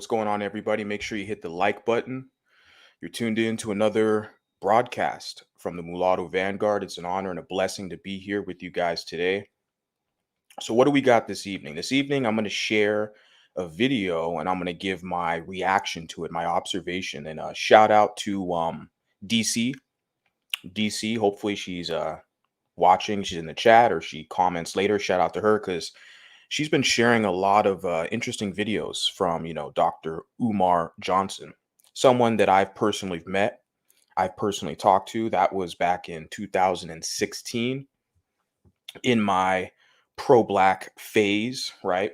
What's going on, everybody? Make sure you hit the like button. You're tuned in to another broadcast from the Mulatto Vanguard. It's an honor and a blessing to be here with you guys today. So, what do we got this evening? This evening, I'm going to share a video and I'm going to give my reaction to it, my observation, and a shout out to DC. DC, hopefully she's watching, she's in the chat, or she comments later. Shout out to her because she's been sharing a lot of interesting videos from, Dr. Umar Johnson, someone that I've personally met, I've personally talked to. That was back in 2016 in my pro-black phase, right?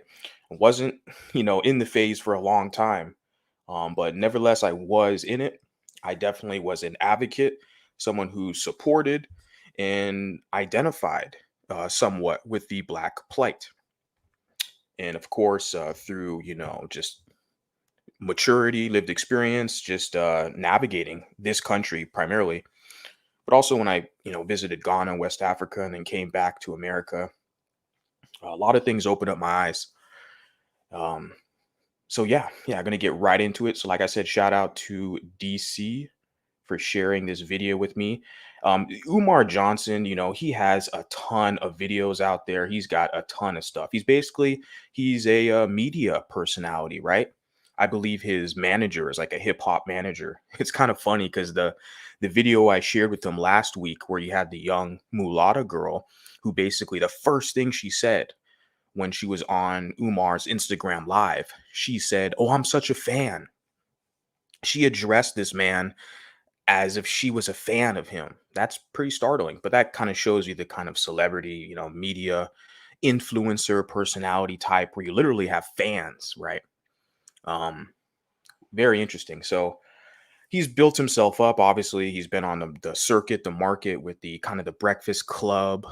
I wasn't, in the phase for a long time, but nevertheless, I was in it. I definitely was an advocate, someone who supported and identified somewhat with the black plight. And of course, through, just maturity, lived experience, just navigating this country primarily, but also when I, visited Ghana, West Africa, and then came back to America, a lot of things opened up my eyes. Um, so I'm gonna get right into it. So, like I said, shout out to DC for sharing this video with me. Umar Johnson, he has a ton of videos out there. He's got a ton of stuff. He's a media personality, right? I believe his manager is like a hip hop manager. It's kind of funny because the video I shared with him last week, where you had the young mulatto girl who basically the first thing she said when she was on Umar's Instagram live, she said, "Oh, I'm such a fan." She addressed this man as if she was a fan of him. That's pretty startling, but that kind of shows you the kind of celebrity, media influencer personality type where you literally have fans, right? Um, Very interesting. So he's built himself up. Obviously, he's been on the circuit, the market with the kind of the Breakfast Club,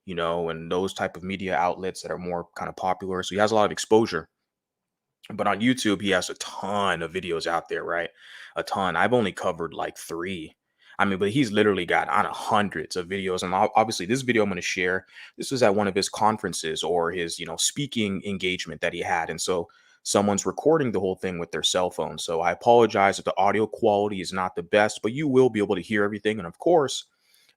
and those type of media outlets that are more kind of popular. So he has a lot of exposure. But on YouTube, he has a ton of videos out there, right? A ton. I've only covered like three. I mean, but he's literally got on hundreds of videos. And obviously, this video I'm going to share, this was at one of his conferences or his, speaking engagement that he had. And so someone's recording the whole thing with their cell phone. So I apologize if the audio quality is not the best, but you will be able to hear everything. And of course,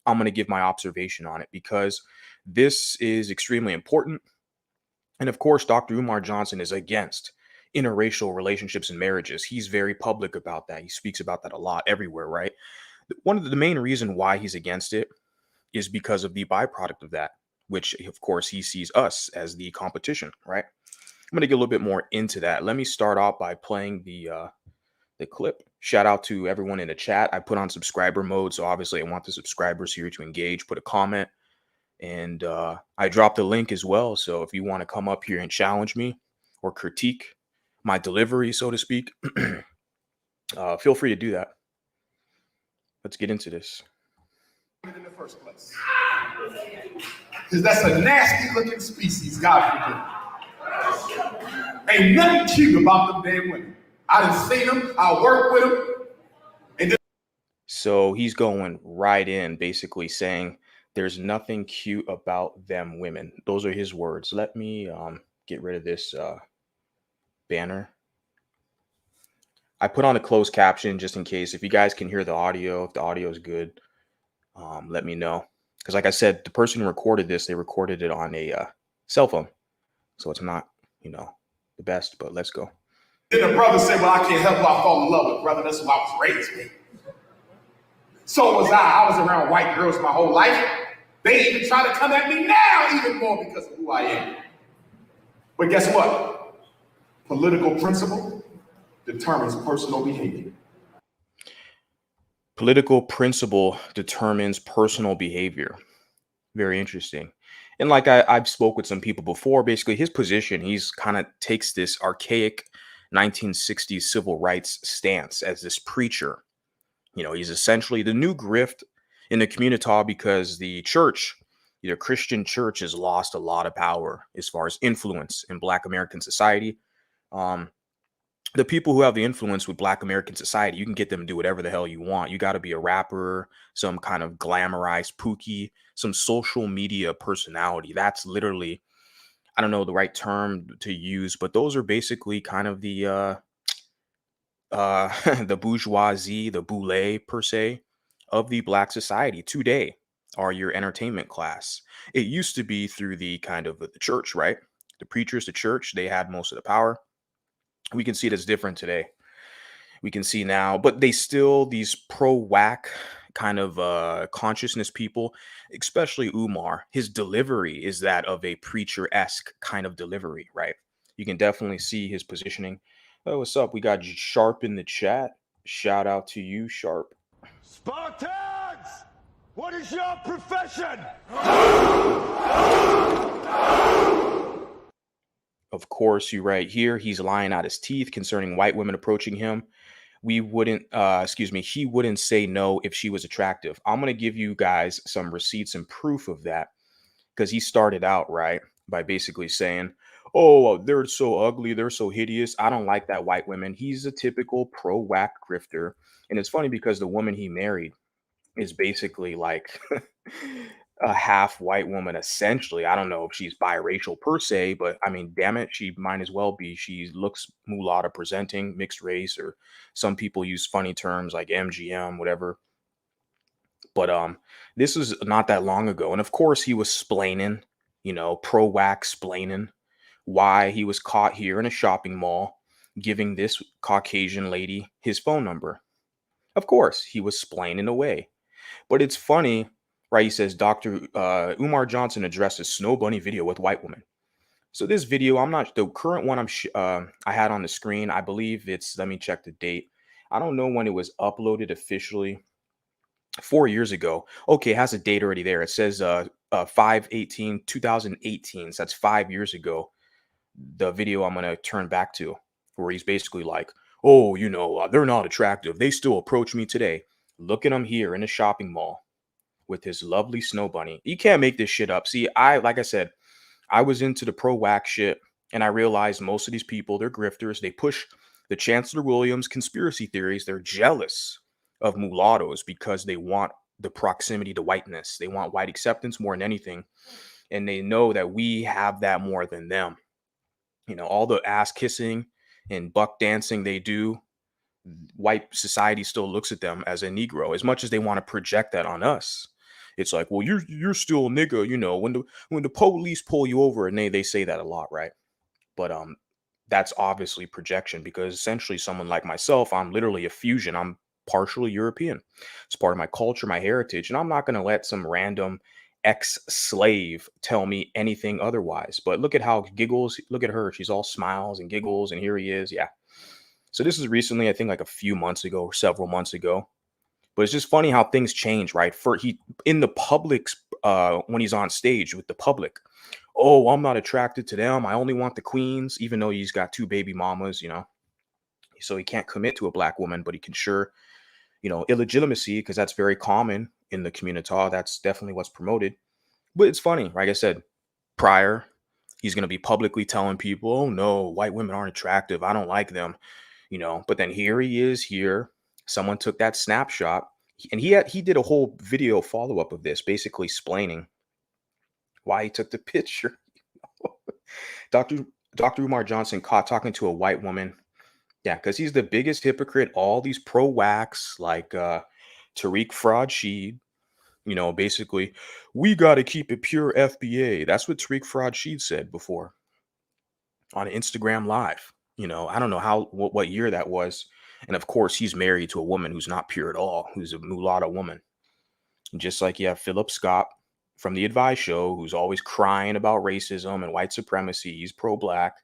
I'm going to give my observation on it because this is extremely important. And of course, Dr. Umar Johnson is against interracial relationships and marriages. He's very public about that. He speaks about that a lot everywhere, right? One of the main reason why he's against it is because of the byproduct of that, which of course he sees us as the competition, right? I'm going to get a little bit more into that. Let me start off by playing the clip. Shout out to everyone in the chat. I put on subscriber mode, so obviously I want the subscribers here to engage, put a comment, and I dropped a link as well. So if you want to come up here and challenge me or critique my delivery, so to speak, feel free to do that. Let's get into this. In the first place, because that's a nasty looking species, God forbid. Ain't nothing cute about them damn women. I done seen them, I work with them. So he's going right in, basically saying there's nothing cute about them women. Those are his words. Let me get rid of this banner. I put on a closed caption just in case. If you guys can hear the audio, if the audio is good, let me know. Because like I said, the person who recorded this, they recorded it on a cell phone. So it's not, the best, but let's go. Then the brother said, well, I can't help but I fall in love with brother. That's who I was raised with. So was I. I was around white girls my whole life. They even try to come at me now even more because of who I am. But guess what? Political principle determines personal behavior. Political principle determines personal behavior. Very interesting. And like I've spoke with some people before, basically his position, he's kind of takes this archaic 1960s civil rights stance as this preacher. He's essentially the new grift in the community because the church, the Christian church, has lost a lot of power as far as influence in Black American society. The people who have the influence with Black American society, you can get them to do whatever the hell you want. You got to be a rapper, some kind of glamorized pookie, some social media personality. That's literally, I don't know the right term to use, but those are basically kind of the the bourgeoisie, the boule per se, of the black society today are your entertainment class. It used to be through the kind of the church, right? The preachers, the church, they had most of the power. We can see it as different today. We can see now, but they still, these pro whack kind of consciousness people, especially Umar, his delivery is that of a preacher-esque kind of delivery, right? You can definitely see his positioning. Oh, what's up? We got Sharp in the chat. Shout out to you, Sharp. Spartans! What is your profession? Of course, you right here. He's lying out his teeth concerning white women approaching him. We wouldn't, excuse me, he wouldn't say no if she was attractive. I'm going to give you guys some receipts and proof of that because he started out, right, by basically saying, oh, they're so ugly. They're so hideous. I don't like that white women. He's a typical pro whack grifter. And it's funny because the woman he married is basically like a half white woman, essentially. I don't know if she's biracial per se, but I mean, damn it, she might as well be. She looks mulatto presenting, mixed race, or some people use funny terms like MGM, whatever. But this was not that long ago. And of course, he was splaining, pro wax splaining why he was caught here in a shopping mall giving this Caucasian lady his phone number. Of course, he was splaining away. But it's funny, right? He says Dr. Umar Johnson addresses Snow Bunny video with white woman. So this video, I'm not the current one I had on the screen. I believe it's, let me check the date. I don't know when it was uploaded officially. 4 years ago. Okay, it has a date already there. It says 5/18/2018. So that's 5 years ago. The video I'm gonna turn back to, where he's basically like, "Oh, they're not attractive. They still approach me today. Look at him here in a shopping mall with his lovely snow bunny. You can't make this shit up." See, like I said, I was into the pro wax shit, and I realized most of these people, they're grifters. They push the Chancellor Williams conspiracy theories. They're jealous of mulattoes because they want the proximity to whiteness. They want white acceptance more than anything, and they know that we have that more than them. All the ass kissing and buck dancing they do, white society still looks at them as a Negro, as much as they want to project that on us. It's like, well, you're still a nigga, when the police pull you over, and they say that a lot, right? But that's obviously projection because essentially someone like myself, I'm literally a fusion. I'm partially European. It's part of my culture, my heritage, and I'm not going to let some random ex-slave tell me anything otherwise. But look at how giggles. Look at her. She's all smiles and giggles, and here he is. Yeah. So this is recently, I think like a few months ago or several months ago. But it's just funny how things change, right? For he in the public's when he's on stage with the public. Oh, I'm not attracted to them. I only want the queens, even though he's got two baby mamas, so he can't commit to a black woman, but he can sure, illegitimacy, because that's very common in the community. That's definitely what's promoted. But it's funny, like I said, prior, he's going to be publicly telling people, oh no, white women aren't attractive. I don't like them, but then here he is here. Someone took that snapshot, and he did a whole video follow-up of this, basically explaining why he took the picture. Dr. Dr. Umar Johnson caught talking to a white woman. Yeah, because he's the biggest hypocrite. All these pro-wax like Tariq Fraud-Sheed, basically, we got to keep it pure FBA. That's what Tariq Fraud-Sheed said before on Instagram Live. I don't know what year that was. And of course, he's married to a woman who's not pure at all, who's a mulatto woman. And just like you have Philip Scott from The Advice Show, who's always crying about racism and white supremacy. He's pro-black.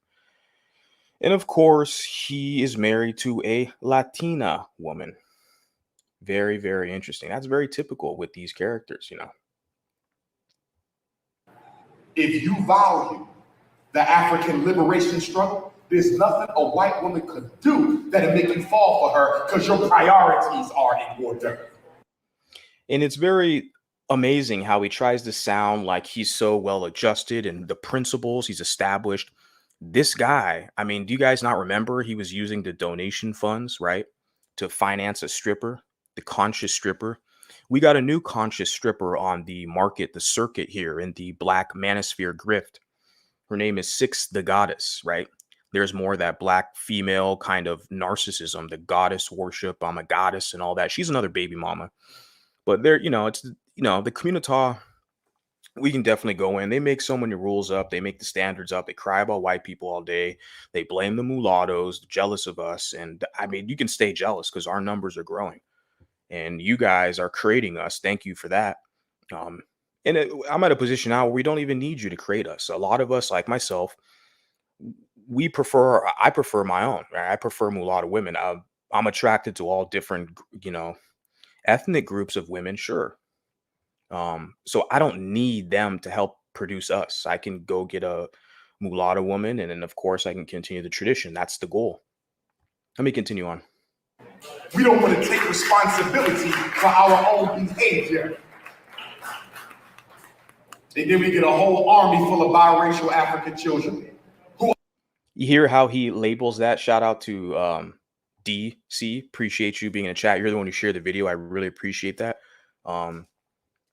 And of course, he is married to a Latina woman. Very, very interesting. That's very typical with these characters. If you value the African liberation struggle, there's nothing a white woman could do that'll make you fall for her because your priorities are in order. And it's very amazing how he tries to sound like he's so well adjusted and the principles he's established. This guy, I mean, do you guys not remember he was using the donation funds, right, to finance a stripper, the conscious stripper? We got a new conscious stripper on the market, the circuit here in the Black Manosphere grift. Her name is Six the Goddess, right? There's more of that black female kind of narcissism, the goddess worship. I'm a goddess and all that. She's another baby mama. But there, it's the community. We can definitely go in. They make so many rules up. They make the standards up. They cry about white people all day. They blame the mulattoes, jealous of us. And I mean, you can stay jealous because our numbers are growing and you guys are creating us. Thank you for that. Um, I'm at a position now where we don't even need you to create us. A lot of us, like myself, I prefer my own. Right? I prefer mulatto women. I'm attracted to all different, ethnic groups of women. Sure. So I don't need them to help produce us. I can go get a mulatto woman, and then of course I can continue the tradition. That's the goal. Let me continue on. We don't want to take responsibility for our own behavior. And then we get a whole army full of biracial African children. You hear how he labels that? Shout out to DC. Appreciate you being in the chat. You're the one who shared the video. I really appreciate that.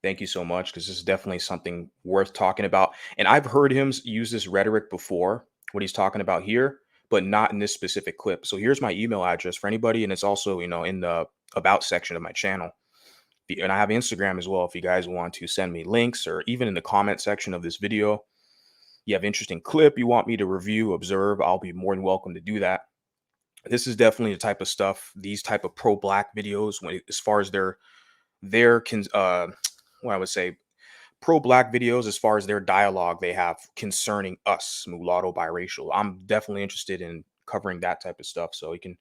Thank you so much, because this is definitely something worth talking about. And I've heard him use this rhetoric before, what he's talking about here, but not in this specific clip. So here's my email address for anybody. And it's also, in the about section of my channel. And I have Instagram as well. If you guys want to send me links, or even in the comment section of this video, you have interesting clip you want me to review, observe, I'll be more than welcome to do that. This is definitely the type of stuff, these type of pro-black videos, as far as what I would say, pro-black videos, as far as their dialogue they have concerning us, mulatto, biracial. I'm definitely interested in covering that type of stuff. So you can,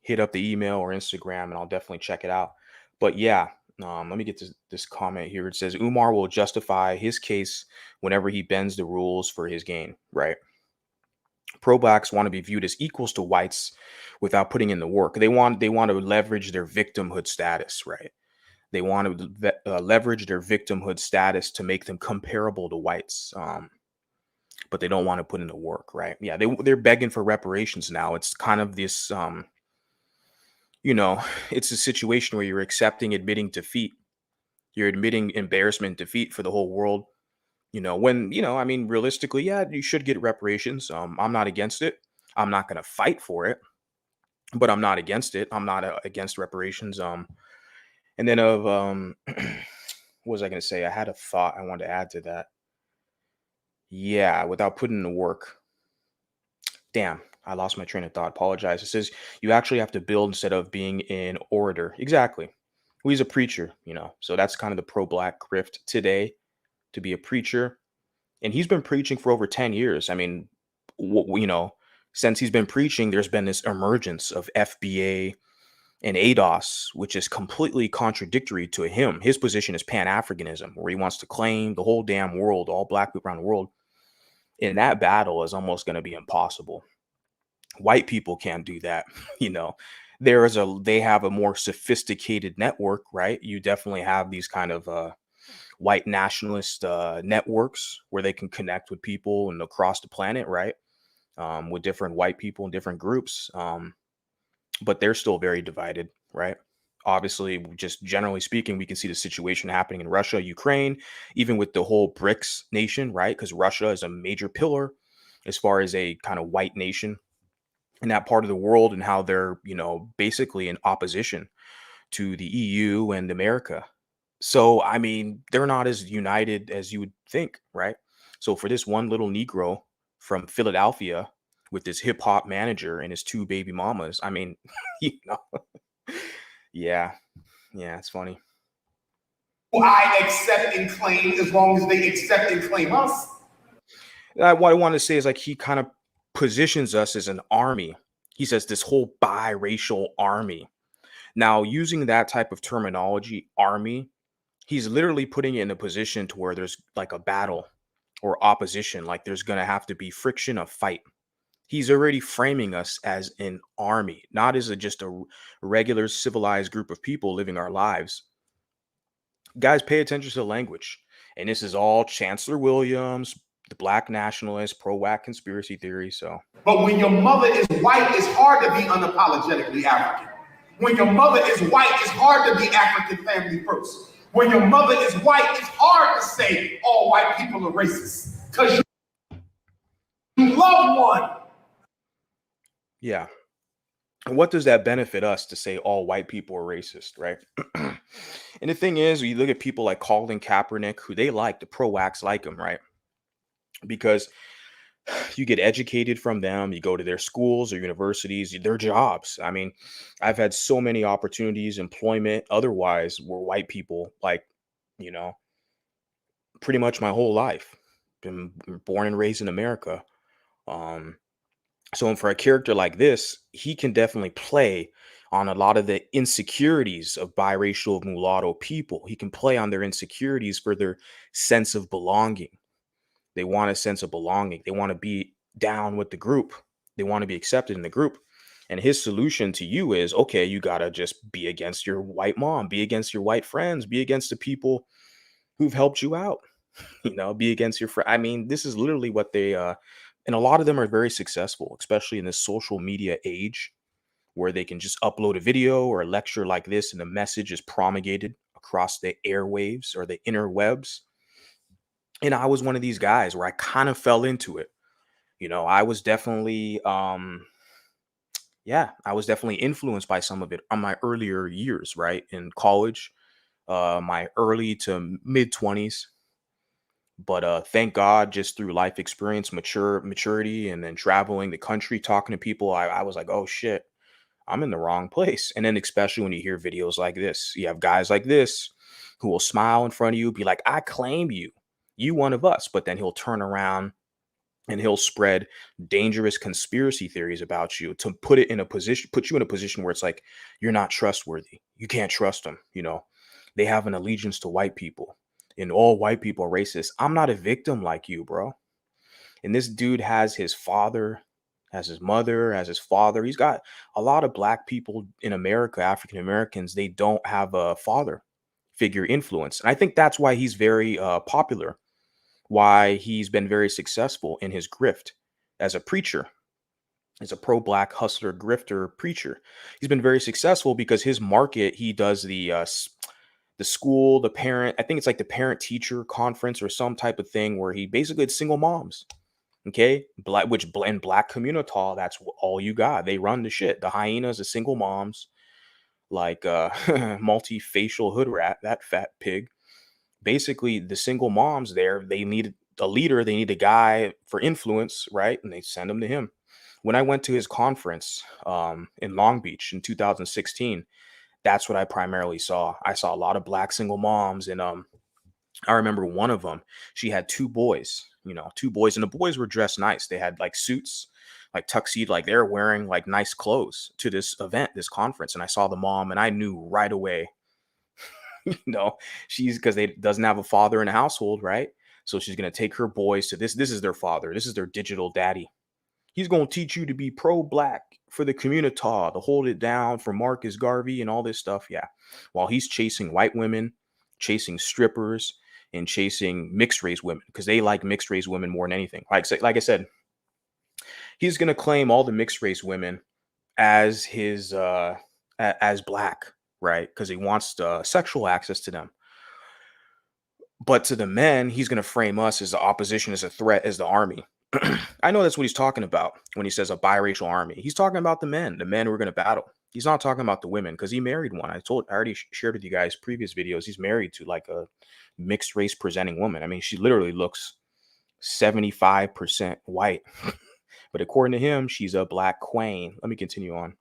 hit up the email or Instagram, and I'll definitely check it out. But yeah, let me get this comment here. It says Umar will justify his case whenever he bends the rules for his gain. Right. Pro-blacks want to be viewed as equals to whites without putting in the work. They want to leverage their victimhood status. Right. They want to leverage their victimhood status to make them comparable to whites, but they don't want to put in the work, right? Yeah, they're begging for reparations now. It's kind of this, it's a situation where you're admitting defeat. You're admitting embarrassment, defeat for the whole world. I mean, realistically, yeah, you should get reparations. I'm not against it. I'm not going to fight for it, but I'm not against it. I'm not against reparations. And then what was I going to say? I had a thought I wanted to add to that. Yeah, without putting in the work. Damn, I lost my train of thought. Apologize. It says you actually have to build instead of being an orator. Exactly. Well, he's a preacher, so that's kind of the pro-black grift today, to be a preacher. And he's been preaching for over 10 years. I mean, since he's been preaching, there's been this emergence of FBA and ADOS, which is completely contradictory to him. His position is Pan-Africanism, where he wants to claim the whole damn world, all black people around the world. And that battle is almost going to be impossible. White people can't do that. They have a more sophisticated network, right? You definitely have these kind of white nationalist networks where they can connect with people and across the planet, right? With different white people and different groups. But they're still very divided, right? Obviously, just generally speaking, we can see the situation happening in Russia, Ukraine, even with the whole BRICS nation, right? Because Russia is a major pillar as far as a kind of white nation in that part of the world, and how they're, basically in opposition to the EU and America. So, I mean, they're not as united as you would think, right? So for this one little Negro from Philadelphia with this hip hop manager and his two baby mamas, I mean, yeah, it's funny. I accept and claim as long as they accept and claim us. What I want to say is, like, he kind of positions us as an army. He says this whole biracial army. Now, using that type of terminology, army, he's literally putting it in a position to where there's like a battle or opposition, like there's going to have to be friction, a fight. He's already framing us as an army, not as just a regular civilized group of people living our lives. Guys, pay attention to the language. And this is all Chancellor Williams, the black nationalist, pro-whack conspiracy theory. So, but when your mother is white, it's hard to be unapologetically African. When your mother is white, it's hard to be African family first. When your mother is white, it's hard to say all white people are racist. Because love one. Yeah. And what does that benefit us to say all white people are racist, right? And the thing is, you look at people like Colin Kaepernick, who they like, the pro-vax like him, right? Because you get educated from them, you go to their schools or universities, their jobs. I mean, I've had so many opportunities, employment, otherwise, where white people, like, you know, pretty much my whole life. Been born and raised in America. Um, so for a character like this, he can definitely play on a lot of the insecurities of biracial mulatto people. He can play on their insecurities for their sense of belonging. They want a sense of belonging. They want to be down with the group. They want to be accepted in the group. And his solution to you is, okay, you got to just be against your white mom, be against your white friends, be against the people who've helped you out, be against your friend. I mean, this is literally what and a lot of them are very successful, especially in this social media age where they can just upload a video or a lecture like this and the message is promulgated across the airwaves or the interwebs. And I was one of these guys where I kind of fell into it. I was definitely I was definitely influenced by some of it on my earlier years, right? In college, my early to mid 20s. But thank God, just through life experience, maturity, and then traveling the country, talking to people, I was like, oh shit, I'm in the wrong place. And then especially when you hear videos like this, you have guys like this who will smile in front of you, be like, I claim you, you one of us. But then he'll turn around and he'll spread dangerous conspiracy theories about you to put you in a position where it's like you're not trustworthy. You can't trust them. They have an allegiance to white people, and all white people are racist. I'm not a victim like you, bro. And this dude has his father, has his mother, has his father. He's got a lot of black people in America, African Americans. They don't have a father figure influence, and I think that's why he's very popular, why he's been very successful in his grift as a preacher, as a pro-black hustler, grifter preacher. He's been very successful because his market, he does the school, the parent, I think it's like the parent teacher conference or some type of thing where he basically it's single moms. Okay, which blend black community, that's all you got. They run the shit. The hyenas, the single moms, like multi-facial hood rat, that fat pig. Basically the single moms there, they need a leader, they need a guy for influence, right? And they send him to him. When I went to his conference in Long Beach in 2016, that's what I primarily saw. I saw a lot of black single moms, and I remember one of them, she had two boys, and the boys were dressed nice. They had like suits, like tuxedo, like they're wearing like nice clothes to this event, this conference. And I saw the mom and I knew right away, she's because they doesn't have a father in the household, right? So she's gonna take her boys to this. This is their father. This is their digital daddy. He's gonna teach you to be pro-black for the community, to hold it down for Marcus Garvey and all this stuff. Yeah, while he's chasing white women, chasing strippers, and chasing mixed race women because they like mixed race women more than anything. Like I said, he's gonna claim all the mixed race women as his as black, right? Because he wants sexual access to them. But to the men, he's going to frame us as the opposition, as a threat, as the army. I know that's what he's talking about when he says a biracial army. He's talking about the men who are going to battle. He's not talking about the women because he married one. I already shared with you guys previous videos. He's married to like a mixed race presenting woman. I mean, she literally looks 75% white. But according to him, she's a black queen. Let me continue on.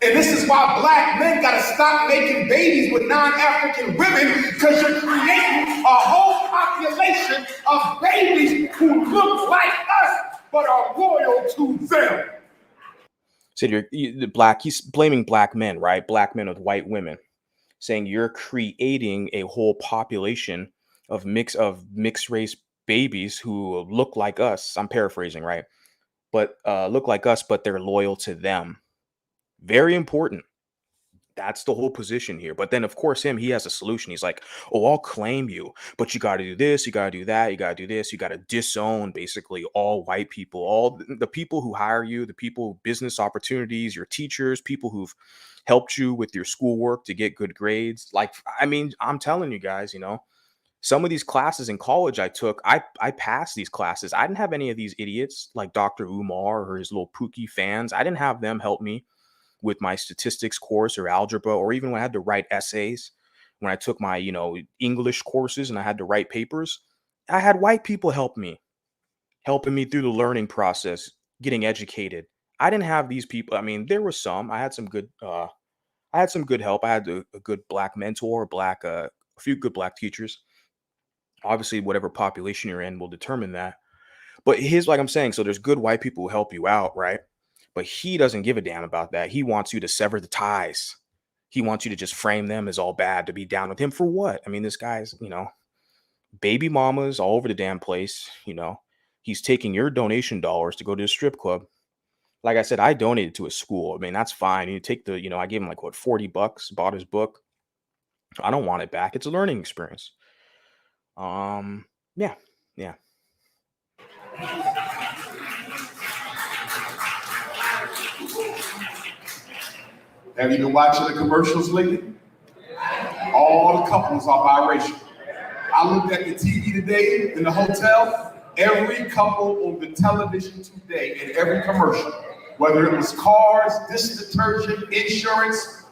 And this is why black men gotta stop making babies with non-African women, because you're creating a whole population of babies who look like us but are loyal to them. So the black, he's blaming black men, right? Black men with white women, saying you're creating a whole population of mixed race babies who look like us. I'm paraphrasing, right? But look like us, but they're loyal to them. Very important. That's the whole position here. But then, of course, he has a solution. He's like, oh, I'll claim you, but you got to do this, you got to do that, you got to do this. You got to disown basically all white people, all the people who hire you, the people, business opportunities, your teachers, people who've helped you with your schoolwork to get good grades. Like, I mean, I'm telling you guys, Some of these classes in college I took, I passed these classes. I didn't have any of these idiots like Dr. Umar or his little Pookie fans. I didn't have them help me with my statistics course or algebra, or even when I had to write essays, when I took my, English courses and I had to write papers. I had white people helping me through the learning process, getting educated. I didn't have these people. I mean, there were some. I had some good help. I had a good black mentor, a few good black teachers. Obviously, whatever population you're in will determine that. But here's like I'm saying. So there's good white people who help you out, right? But he doesn't give a damn about that. He wants you to sever the ties. He wants you to just frame them as all bad, to be down with him for what? I mean, this guy's, baby mamas all over the damn place. He's taking your donation dollars to go to a strip club. Like I said, I donated to a school. I mean, that's fine. You take I gave him like what, $40, bought his book. I don't want it back. It's a learning experience. Yeah, yeah. Have you been watching the commercials lately? All the couples are biracial. I looked at the TV today in the hotel. Every couple on the television today in every commercial, whether it was cars, dish detergent, insurance,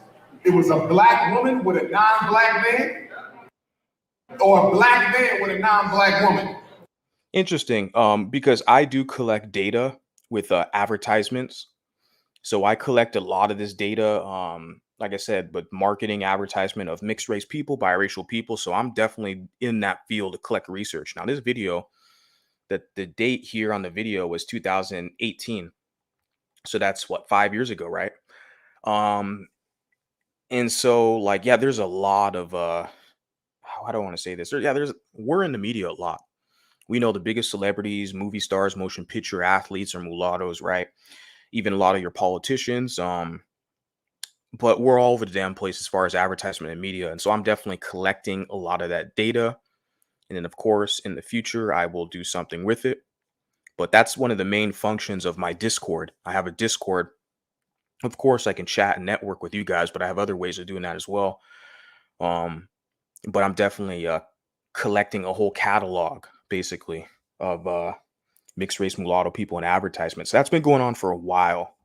it was a black woman with a non-black man or a black man with a non-black woman. Interesting. Because I do collect data with advertisements. So I collect a lot of this data, like I said, but marketing advertisement of mixed race people, biracial people. So I'm definitely in that field to collect research. Now, this video, the date here on the video was 2018. So that's what, 5 years ago, right? And so like, yeah, there's a lot of how do I want to say this? We're in the media a lot. We know the biggest celebrities, movie stars, motion picture athletes are mulattoes, right? Even a lot of your politicians. But we're all over the damn place as far as advertisement and media. And so I'm definitely collecting a lot of that data. And then, of course, in the future, I will do something with it. But that's one of the main functions of my Discord. I have a Discord. Of course, I can chat and network with you guys, but I have other ways of doing that as well. But I'm definitely collecting a whole catalog, basically, of mixed race mulatto people in advertisements. So that's been going on for a while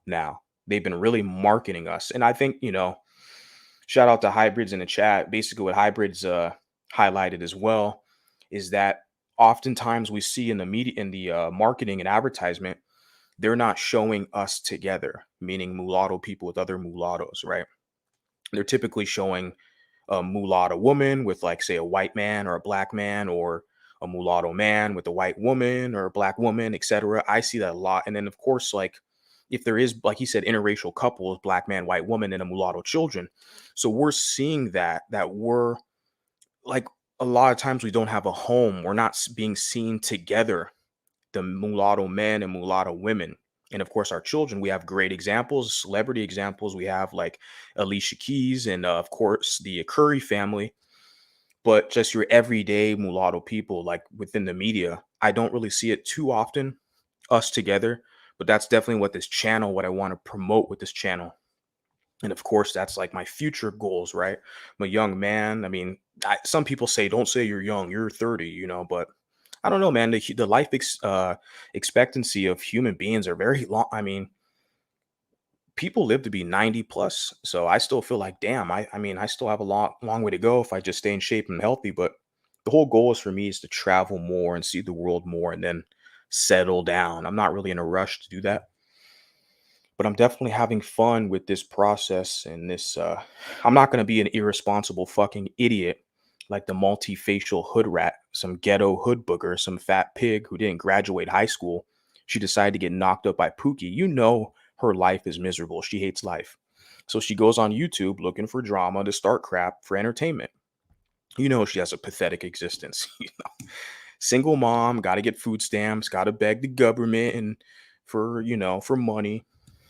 now. They've been really marketing us. And I think, shout out to Hybrids in the chat. Basically, what Hybrids highlighted as well is that oftentimes we see in the media, in the marketing and advertisement, they're not showing us together, meaning mulatto people with other mulattoes, right? They're typically showing a mulatto woman with, like, say, a white man or a black man, or a mulatto man with a white woman or a black woman, etc. I see that a lot. And then, of course, like, if there is, like he said, interracial couples, black man, white woman, and a mulatto children. So we're seeing that we're like, a lot of times we don't have a home. We're not being seen together, the mulatto men and mulatto women. And of course, our children, we have great examples, celebrity examples. We have like Alicia Keys and of course the Curry family. But just your everyday mulatto people, like within the media, I don't really see it too often, us together. But that's definitely what I want to promote with this channel. And of course, that's like my future goals, right? I'm a young man. I mean, some people say, don't say you're young, you're 30, but I don't know, man. The life expectancy of human beings are very long. I mean, people live to be 90 plus. So I still feel like, damn, I mean, I still have a long way to go if I just stay in shape and healthy. But the whole goal is for me is to travel more and see the world more and then settle down. I'm not really in a rush to do that. But I'm definitely having fun with this process and this. I'm not going to be an irresponsible fucking idiot like the multifacial hood rat, some ghetto hood booger, some fat pig who didn't graduate high school. She decided to get knocked up by Pookie. Her life is miserable. She hates life. So she goes on YouTube looking for drama to start crap for entertainment. She has a pathetic existence. Single mom, got to get food stamps, got to beg the government and for money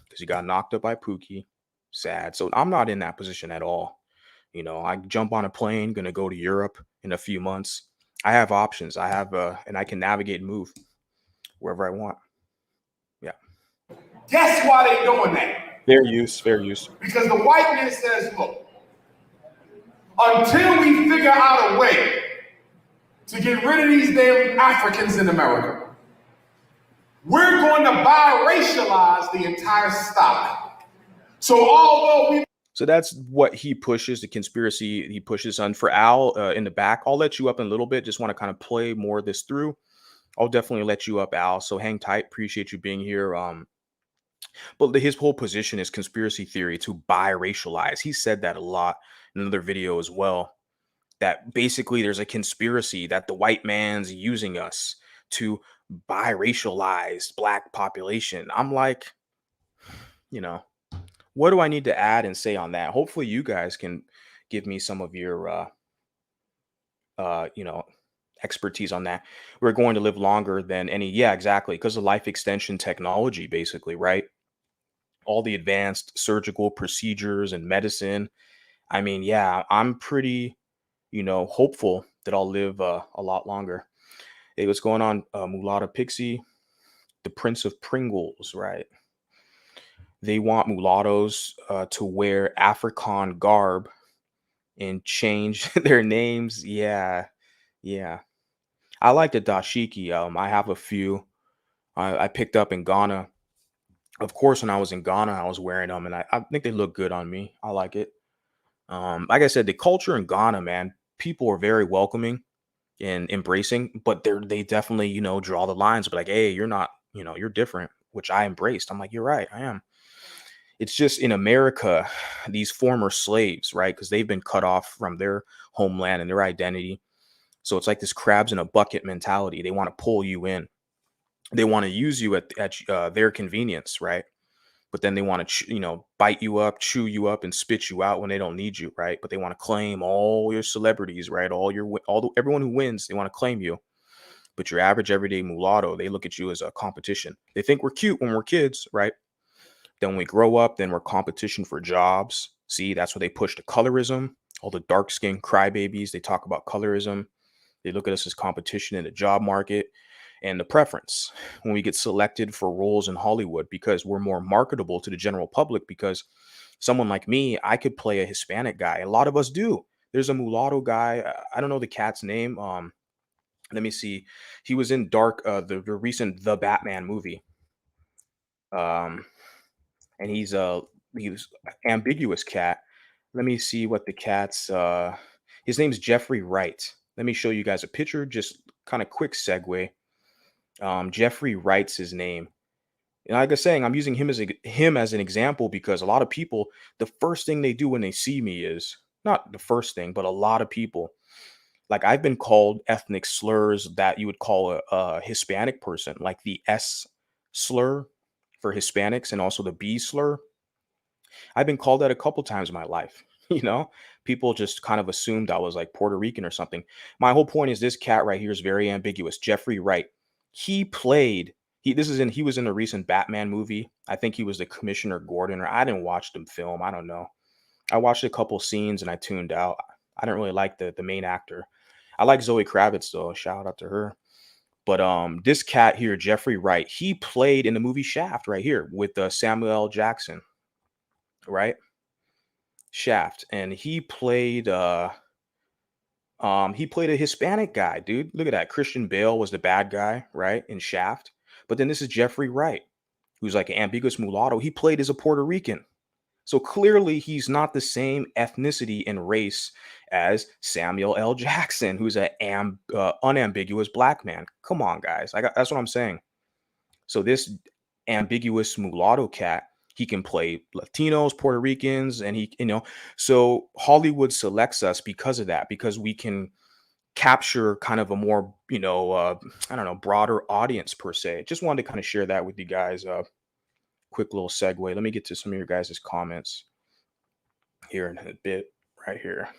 because he got knocked up by Pookie. Sad. So I'm not in that position at all. I jump on a plane, gonna go to Europe in a few months. I have options. And I can navigate and move wherever I want. Yeah. Guess why they doing that? Fair use. Because the white man says, look, until we figure out a way to get rid of these damn Africans in America. We're going to biracialize the entire stock. So although we... So that's what he pushes, the conspiracy he pushes on. For Al in the back, I'll let you up in a little bit. Just want to kind of play more of this through. I'll definitely let you up, Al. So hang tight. Appreciate you being here. But his whole position is conspiracy theory to biracialize. He said that a lot in another video as well. That basically there's a conspiracy that the white man's using us to biracialize black population. I'm like, you know, what do I need to add and say on that? Hopefully you guys can give me some of your expertise on that. We're going to live longer than any, yeah, exactly, because of life extension technology, basically, right? All the advanced surgical procedures and medicine. I mean, yeah, I'm pretty, hopeful that I'll live a lot longer. Hey, what's going on, Mulata Pixie? The Prince of Pringles, right? They want mulattoes to wear African garb and change their names. Yeah, yeah. I like the dashiki. I have a few I picked up in Ghana. Of course, when I was in Ghana, I was wearing them, and I think they look good on me. I like it. Like I said, the culture in Ghana, man, people are very welcoming and embracing, but they definitely, draw the lines. But like, hey, you're not, you're different, which I embraced. I'm like, you're right, I am. It's just in America, these former slaves, right? Because they've been cut off from their homeland and their identity. So it's like this crabs in a bucket mentality. They want to pull you in. They want to use you at their convenience, right? But then they want to, bite you up, chew you up, and spit you out when they don't need you, right? But they want to claim all your celebrities, right? Everyone who wins, they want to claim you. But your average everyday mulatto, they look at you as a competition. They think we're cute when we're kids, right? Then when we grow up, then we're competition for jobs. See, that's where they push the colorism. All the dark skinned crybabies, they talk about colorism. They look at us as competition in the job market. And the preference when we get selected for roles in Hollywood, because we're more marketable to the general public. Because someone like me, I could play a Hispanic guy. A lot of us do. There's a mulatto guy. I don't know the cat's name. Let me see. He was in the recent The Batman movie. Um, and he was ambiguous cat. Let me see what the cat's his name's Jeffrey Wright. Let me show you guys a picture, just kind of quick segue. Jeffrey Wright's his name. And like I was saying, I'm using him as an example because a lot of people, the first thing they do when they see me is not the first thing, but a lot of people, like I've been called ethnic slurs that you would call a Hispanic person, like the S slur for Hispanics and also the B slur. I've been called that a couple times in my life. People just kind of assumed I was like Puerto Rican or something. My whole point is this cat right here is very ambiguous. Jeffrey Wright. He played. He was in a recent Batman movie. I think he was the Commissioner Gordon, or I didn't watch them film. I don't know. I watched a couple scenes and I tuned out. I didn't really like the main actor. I like Zoe Kravitz though. Shout out to her. But this cat here, Jeffrey Wright, he played in the movie Shaft right here with Samuel L. Jackson, right? Shaft, and he played a Hispanic guy, dude. Look at that. Christian Bale was the bad guy, right, in Shaft. But then this is Jeffrey Wright, who's like an ambiguous mulatto. He played as a Puerto Rican. So clearly he's not the same ethnicity and race as Samuel L. Jackson, who's an unambiguous black man. Come on, guys. That's what I'm saying. So this ambiguous mulatto cat, he can play Latinos, Puerto Ricans, and so Hollywood selects us because of that, because we can capture kind of a more, I don't know, broader audience per se. Just wanted to kind of share that with you guys. Quick little segue. Let me get to some of your guys' comments here in a bit, right here.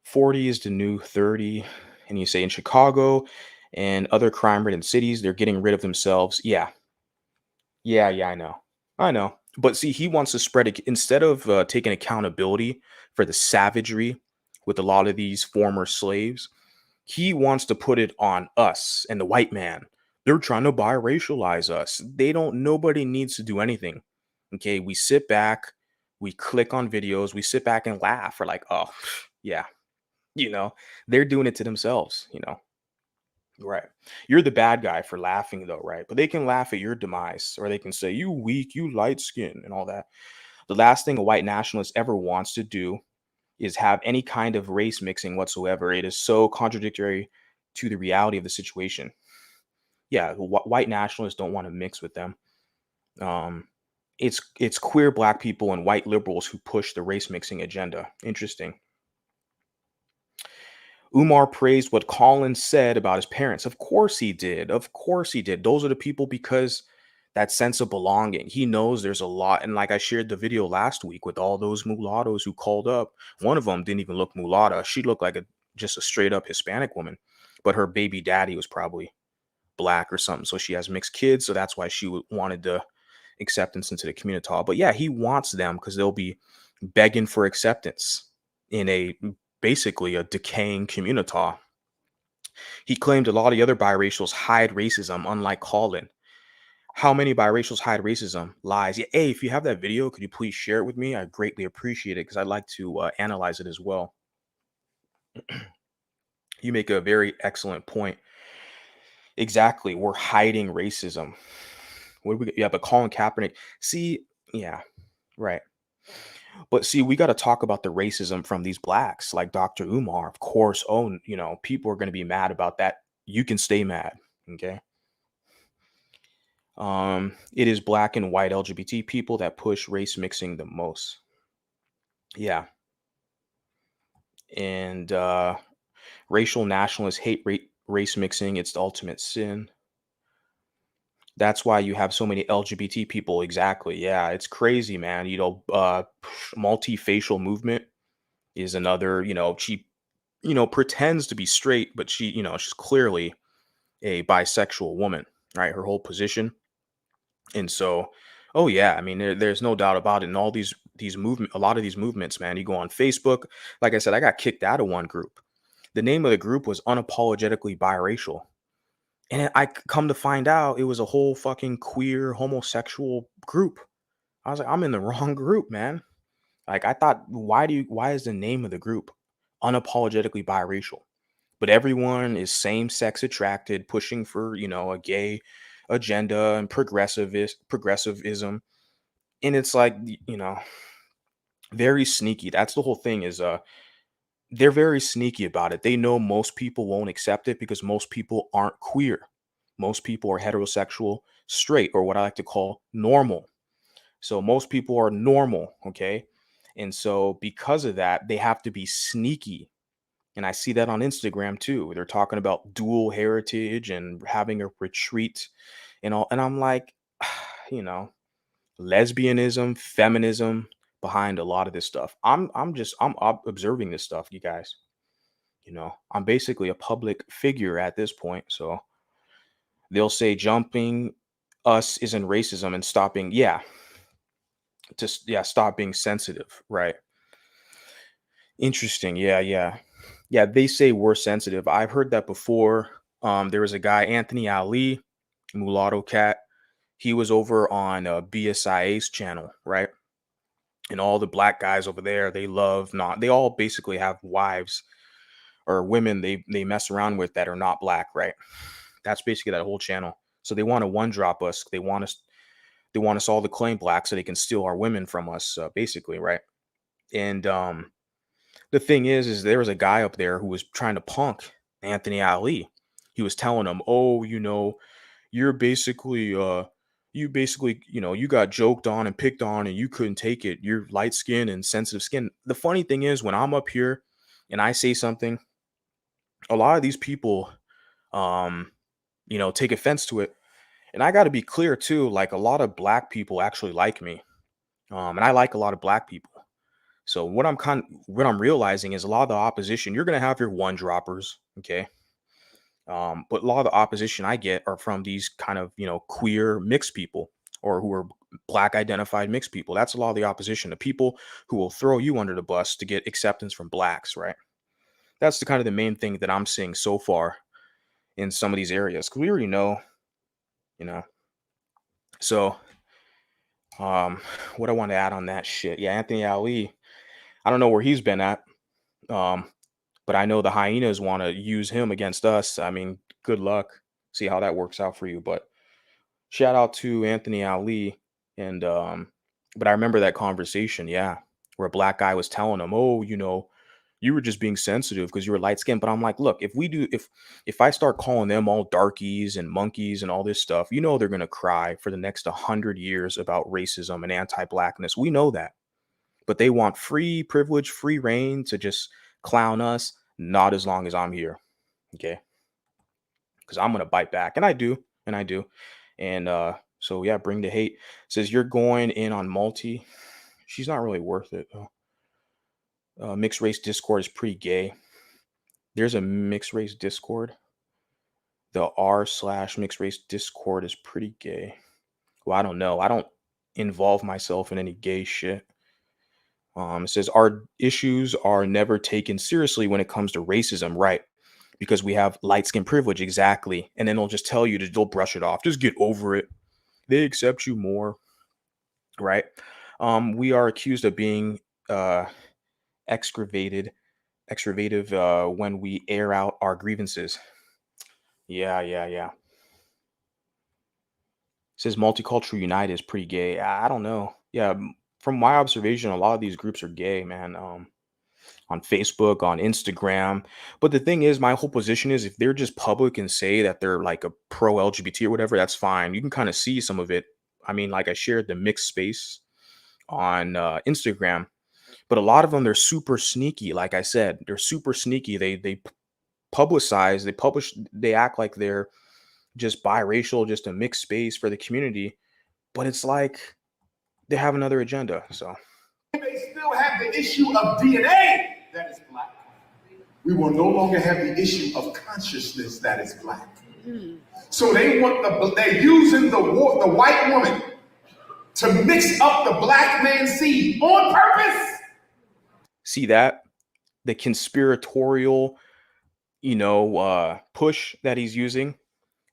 40 is the new 30. And you say in Chicago and other crime-ridden cities, they're getting rid of themselves. Yeah, I know. But see, he wants to spread it instead of taking accountability for the savagery with a lot of these former slaves. He wants to put it on us and the white man. They're trying to biracialize us. Nobody needs to do anything. Okay, we sit back, we click on videos, we sit back and laugh. We're like, oh, yeah, You know, they're doing it to themselves, Right. You're the bad guy for laughing though, right? But they can laugh at your demise or they can say, you weak, you light skin, and all that. The last thing a white nationalist ever wants to do is have any kind of race mixing whatsoever. It is so contradictory to the reality of the situation. Yeah, white nationalists don't want to mix with them. Um, it's queer black people and white liberals who push the race mixing agenda. Interesting. Umar praised what Colin said about his parents. Of course he did. Of course he did. Those are the people because that sense of belonging. He knows there's a lot. And like I shared the video last week with all those mulattoes who called up. One of them didn't even look mulatta. She looked like just a straight up Hispanic woman. But her baby daddy was probably black or something. So she has mixed kids. So that's why she wanted the acceptance into the community. But yeah, he wants them because they'll be begging for acceptance in a basically a decaying community. He claimed a lot of the other biracials hide racism, unlike Colin. How many biracials hide racism? Lies. Yeah, hey, if you have that video, could you please share it with me? I greatly appreciate it because I'd like to analyze it as well. You make a very excellent point. Exactly. We're hiding racism. What do we get? Yeah, but Colin Kaepernick. See, yeah, right. But see, we got to talk about the racism from these blacks, like Dr. Umar. Of course, oh, people are going to be mad about that. You can stay mad. Okay. It is black and white LGBT people that push race mixing the most. Yeah. And racial nationalists hate race mixing. It's the ultimate sin. That's why you have so many LGBT people. Exactly. Yeah. It's crazy, man. Multifacial movement is another, she, pretends to be straight, but she's clearly a bisexual woman, right? Her whole position. And so, oh yeah, I mean, there's no doubt about it. And all these movement, a lot of these movements, man, you go on Facebook. Like I said, I got kicked out of one group. The name of the group was Unapologetically Biracial, and come to find out, it was a whole fucking queer homosexual group. I was like, I'm in the wrong group, man. Like I thought, why is the name of the group Unapologetically Biracial? But everyone is same sex attracted, pushing for, a gay agenda and progressivism. And it's like, very sneaky. That's the whole thing is they're very sneaky about it. They know most people won't accept it because most people aren't queer. Most people are heterosexual, straight, or what I like to call normal. So most people are normal, okay? And so because of that, they have to be sneaky. And I see that on Instagram too. They're talking about dual heritage and having a retreat and all. And I'm like, you know, lesbianism, feminism behind a lot of this stuff. I'm observing this stuff, you guys. I'm basically a public figure at this point. So they'll say jumping us isn't racism and stopping, yeah, stop being sensitive, right? Interesting. Yeah, yeah. Yeah, they say we're sensitive. I've heard that before. There was a guy, Anthony Ali, mulatto cat. He was over on BSIA's channel, right? And all the black guys over there, they all basically have wives or women they mess around with that are not black, right? That's basically that whole channel. So they want to one drop us. They want us all to claim black so they can steal our women from us, basically, right? And the thing is there was a guy up there who was trying to punk Anthony Ali. He was telling him, "Oh, you're basically you got joked on and picked on and you couldn't take it. You're light skin and sensitive skin." The funny thing is when I'm up here and I say something, a lot of these people take offense to it. And I got to be clear too, like a lot of black people actually like me. And I like a lot of black people. So what I'm realizing is a lot of the opposition, you're going to have your one droppers, okay? But a lot of the opposition I get are from these kind of, queer mixed people or who are black identified mixed people. That's a lot of the opposition, the people who will throw you under the bus to get acceptance from blacks, right? That's the kind of the main thing that I'm seeing so far in some of these areas. Cause we already know, you know. So what I want to add on that shit. Yeah, Anthony Ali, I don't know where he's been at. Um, But I know the hyenas want to use him against us. I mean, good luck. See how that works out for you. But shout out to Anthony Ali. And but I remember that conversation, yeah, where a black guy was telling him, "Oh, you were just being sensitive because you were light skinned." But I'm like, look, if I start calling them all darkies and monkeys and all this stuff, they're gonna cry for the next 100 years about racism and anti-blackness. We know that. But they want free privilege, free reign to just clown us, not as long as I'm here. Okay. Because I'm gonna bite back. And I do. And I do. And so yeah, bring the hate. Says you're going in on multi. She's not really worth it though. Mixed race Discord is pretty gay. There's a mixed race Discord. The r/mixed race Discord is pretty gay. Well, I don't know. I don't involve myself in any gay shit. It says our issues are never taken seriously when it comes to racism, right? Because we have light skin privilege, exactly. And then they'll just tell you they'll brush it off. Just get over it. They accept you more, right? We are accused of being excavative when we air out our grievances. Yeah. It says Multicultural United is pretty gay. I don't know. Yeah, from my observation, a lot of these groups are gay, man. On Facebook, on Instagram. But the thing is, my whole position is if they're just public and say that they're like a pro LGBT or whatever, that's fine. You can kind of see some of it. I mean, like I shared the mixed space on Instagram, but a lot of them, they're super sneaky. Like I said, they're super sneaky. They publicize, they publish, they act like they're just biracial, just a mixed space for the community. But it's like they have another agenda. So They still have the issue of DNA that is black. We will no longer have the issue of consciousness that is black. So they're using the white woman to mix up the black man's seed on purpose. see that? The conspiratorial, push that he's using.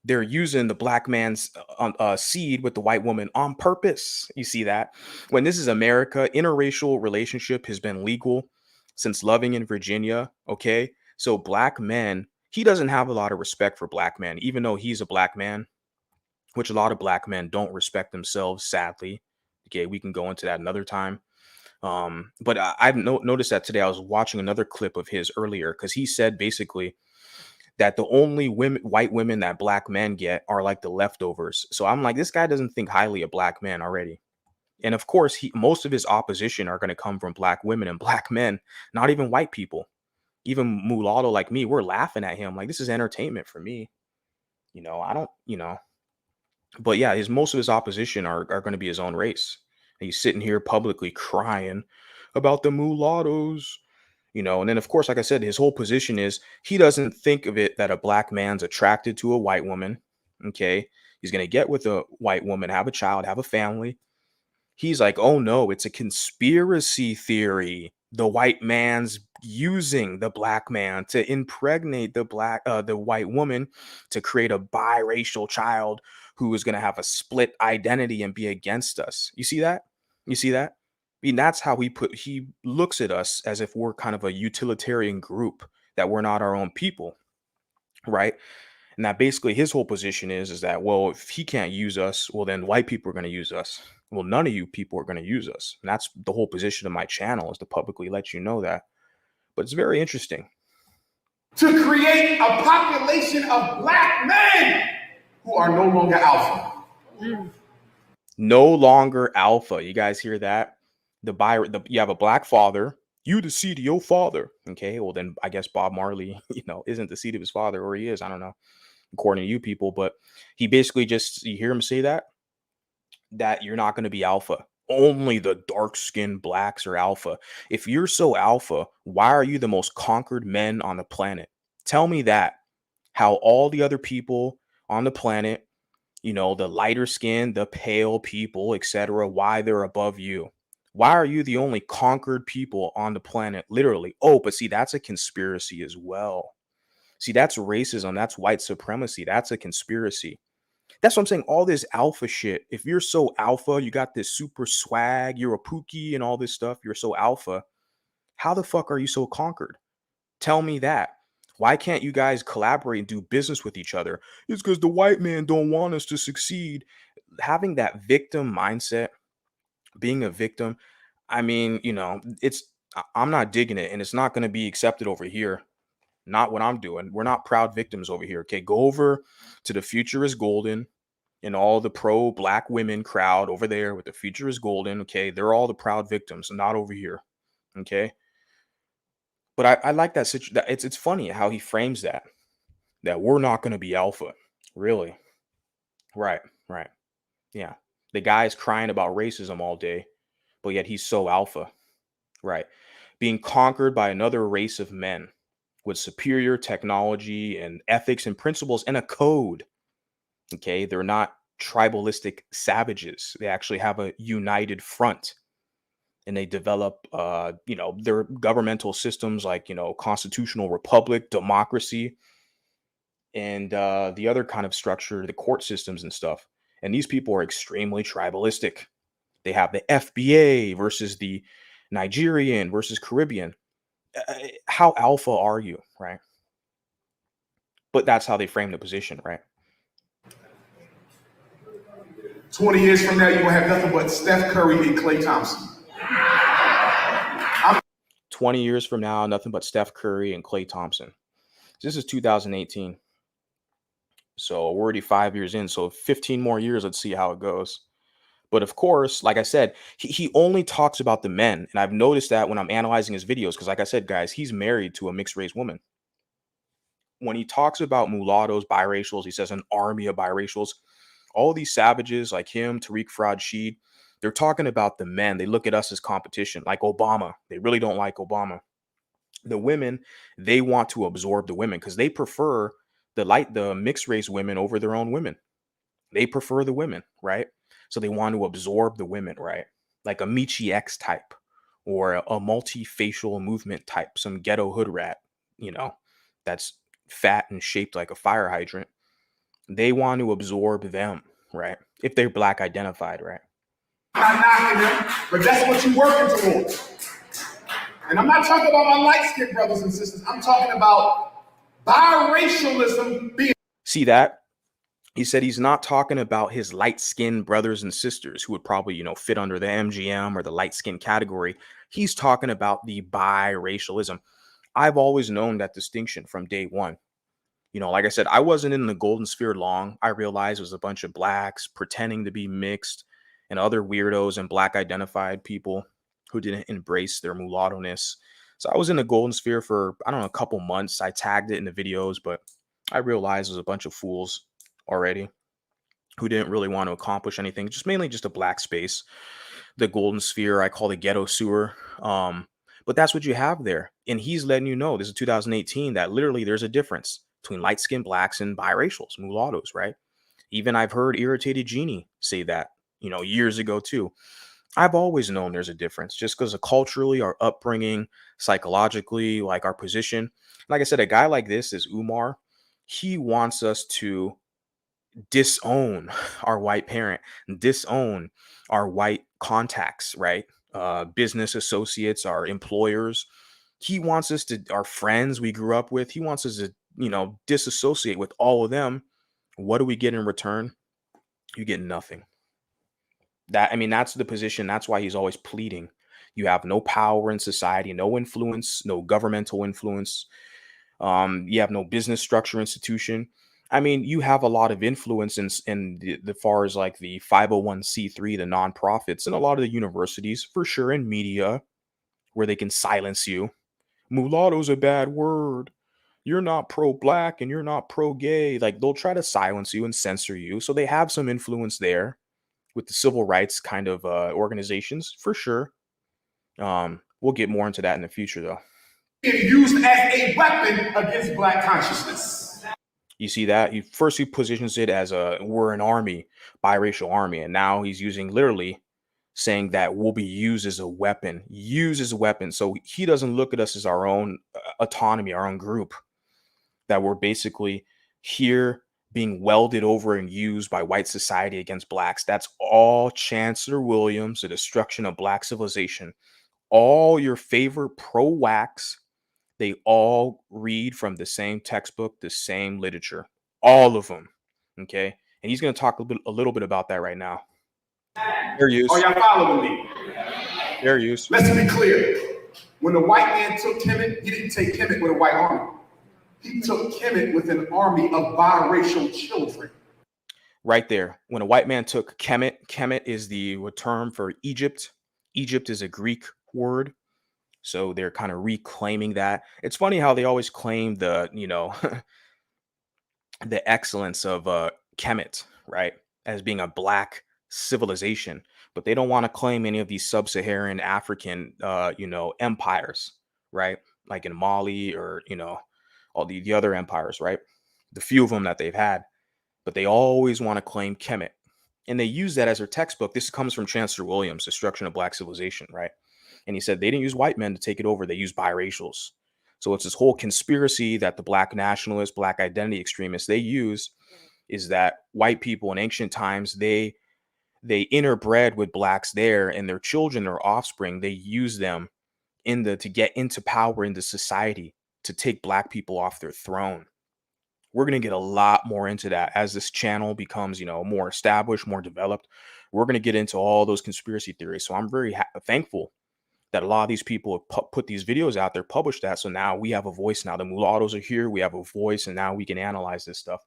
They're using the black man's seed with the white woman on purpose. You see that? When this is America, interracial relationship has been legal since Loving in Virginia. Okay. So black men, he doesn't have a lot of respect for black men, even though he's a black man, which a lot of black men don't respect themselves, sadly. Okay. We can go into that another time. But I've noticed that today. I was watching another clip of his earlier because he said basically that the only white women that black men get are like the leftovers. So I'm like, this guy doesn't think highly of black men already. And of course, most of his opposition are going to come from black women and black men, not even white people. Even mulatto like me, we're laughing at him like this is entertainment for me. I don't, But yeah, most of his opposition are going to be his own race. And he's sitting here publicly crying about the mulattoes. And then of course, like I said, his whole position is he doesn't think of it that a black man's attracted to a white woman. Okay. He's going to get with a white woman, have a child, have a family. He's like, oh no, it's a conspiracy theory. The white man's using the black man to impregnate the white woman to create a biracial child who is going to have a split identity and be against us. You see that? You see that? I mean, that's how he looks at us as if we're kind of a utilitarian group, that we're not our own people, right? And that basically his whole position is that, well, if he can't use us, well, then white people are going to use us. Well, none of you people are going to use us. And that's the whole position of my channel, is to publicly let you know that. But it's very interesting. To create a population of black men who are no longer alpha. No longer alpha. You guys hear that? You have a black father. You the seed of your father. Okay, well then I guess Bob Marley, isn't the seed of his father, or he is. I don't know, according to you people. But he basically you hear him say that you're not going to be alpha. Only the dark-skinned blacks are alpha. If you're so alpha, why are you the most conquered men on the planet? Tell me that. How all the other people on the planet, the lighter skin, the pale people, etc., why they're above you. Why are you the only conquered people on the planet? Literally. Oh, but see, that's a conspiracy as well. See, that's racism. That's white supremacy. That's a conspiracy. That's what I'm saying. All this alpha shit. If you're so alpha, you got this super swag, you're a pookie and all this stuff, you're so alpha. How the fuck are you so conquered? Tell me that. Why can't you guys collaborate and do business with each other? It's because the white man don't want us to succeed. Having that victim mindset, being a victim, I mean, I'm not digging it, and it's not going to be accepted over here. Not what I'm doing. We're not proud victims over here. Okay, go over to the Future is Golden and all the pro black women crowd over there with the Future is Golden. Okay, they're all the proud victims, not over here. Okay, but I like that situation. It's funny how he frames that we're not going to be alpha. Really? Right, right. Yeah. The guy's crying about racism all day, but yet he's so alpha. Right. Being conquered by another race of men with superior technology and ethics and principles and a code. Okay. They're not tribalistic savages. They actually have a united front, and they develop, their governmental systems like, constitutional republic, democracy, and the other kind of structure, the court systems and stuff. And these people are extremely tribalistic. They have the FBA versus the Nigerian versus Caribbean. How alpha are you, right? But that's how they frame the position, right? 20 years from now, you're going to have nothing but Steph Curry and Klay Thompson. 20 years from now, nothing but Steph Curry and Klay Thompson. This is 2018. So we're already 5 years in. So 15 more years, let's see how it goes. But of course, like I said, he only talks about the men. And I've noticed that when I'm analyzing his videos, because like I said, guys, he's married to a mixed race woman. When he talks about mulattoes, biracials, he says an army of biracials. All these savages like him, Tariq Rashid, they're talking about the men. They look at us as competition, like Obama. They really don't like Obama. The women, they want to absorb the women because they prefer the mixed race women over their own women. They prefer the women, right? So they want to absorb the women, right? Like a Michi X type or a multi-facial movement type, some ghetto hood rat, that's fat and shaped like a fire hydrant. They want to absorb them, right? If they're black identified, right? I'm not knocking them, but that's what you're working towards. And I'm not talking about my light-skinned brothers and sisters. I'm talking about biracialism being. See that? He said he's not talking about his light-skinned brothers and sisters who would probably, fit under the MGM or the light-skinned category. He's talking about the biracialism. I've always known that distinction from day one. Like I said, I wasn't in the golden sphere long. I realized it was a bunch of blacks pretending to be mixed and other weirdos and black identified people who didn't embrace their mulatto-ness. So I was in the golden sphere for, I don't know, a couple months. I tagged it in the videos, but I realized it was a bunch of fools already who didn't really want to accomplish anything, mainly just a black space. The golden sphere, I call the ghetto sewer. But that's what you have there. And he's letting you know, this is 2018, that literally there's a difference between light-skinned blacks and biracials, mulattoes, right? Even I've heard Irritated Genie say that, years ago too. I've always known there's a difference just because of culturally, our upbringing, psychologically, like our position. Like I said, a guy like this is Umar. He wants us to disown our white parent, disown our white contacts, right? Business associates, our employers. He wants us to, our friends we grew up with, he wants us to, disassociate with all of them. What do we get in return? You get nothing. That's the position. That's why he's always pleading. You have no power in society, no influence, no governmental influence. You have no business structure institution. You have a lot of influence in the far as like the 501c3, the nonprofits, and a lot of the universities for sure, in media, where they can silence you. Mulatto's a bad word. You're not pro-black and you're not pro-gay. Like they'll try to silence you and censor you. So they have some influence there with the civil rights kind of organizations for sure. We'll get more into that in the future though. Being used as a weapon against black consciousness. You see that? He positions it as we're an army, biracial army. And now he's using literally saying that we'll be used as a weapon, So he doesn't look at us as our own autonomy, our own group, that we're basically here being welded over and used by white society against blacks. That's all Chancellor Williams, the destruction of black civilization. All your favorite pro-wax, They all read from the same textbook, the same literature, all of them. Okay. And he's going to talk a little bit about that right now. Fair Are use. y'all following me? Fair use. Let's be clear. When the white man took Kemet, he didn't take Kemet with a white army. He took Kemet with an army of biracial children. Right there. When a white man took Kemet, Kemet is the term for Egypt. Egypt is a Greek word. So they're kind of reclaiming that. It's funny how they always claim the, the excellence of Kemet, right, as being a black civilization, but they don't want to claim any of these sub-Saharan African, empires, right, like in Mali or all the other empires, right, the few of them that they've had, but they always want to claim Kemet, and they use that as their textbook. This comes from Chancellor Williams, Destruction of Black Civilization, right, and he said they didn't use white men to take it over; they used biracials. So it's this whole conspiracy that the black nationalists, black identity extremists, they use is that white people in ancient times, they interbred with blacks there, and their children or offspring, they use them to get into power in the society to take black people off their throne. We're going to get a lot more into that as this channel becomes, more established, more developed. We're going to get into all those conspiracy theories. So I'm very thankful that a lot of these people have put these videos out there, published that. So now we have a voice. Now the mulattoes are here. We have a voice, and now we can analyze this stuff.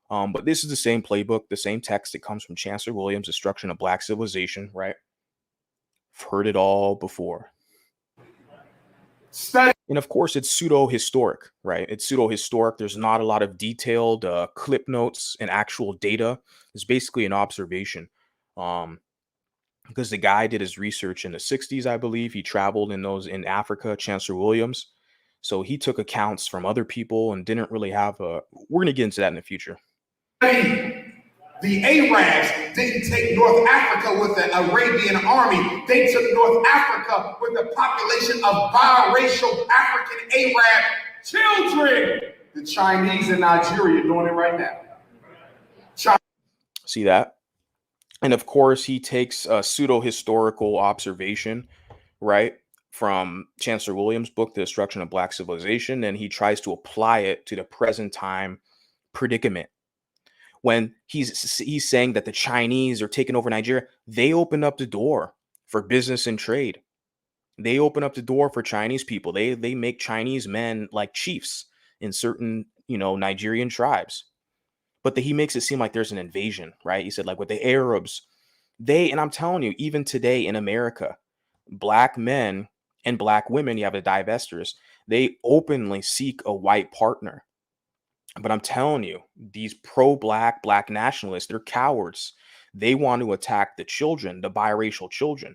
But this is the same playbook, the same text that comes from Chancellor Williams' Destruction of Black Civilization, right? I've heard it all before. Study. And of course, it's pseudo-historic, right? It's pseudo-historic. There's not a lot of detailed clip notes and actual data. It's basically an observation. Because the guy did his research in the 60s, I believe. He traveled in Africa, Chancellor Williams. So he took accounts from other people and didn't really have we're going to get into that in the future. The Arabs didn't take North Africa with the Arabian army. They took North Africa with a population of biracial African Arab children. The Chinese and Nigeria doing it right now. See that? And of course, he takes a pseudo-historical observation, right, from Chancellor Williams' book, The Destruction of Black Civilization, and he tries to apply it to the present time predicament. When he's saying that the Chinese are taking over Nigeria, they opened up the door for business and trade. They open up the door for Chinese people. They make Chinese men like chiefs in certain, Nigerian tribes. But he makes it seem like there's an invasion, right? He said, like with the Arabs, and I'm telling you, even today in America, black men and black women, you have the divestors, they openly seek a white partner. But I'm telling you, these pro-black, black nationalists, they're cowards. They want to attack the children, the biracial children.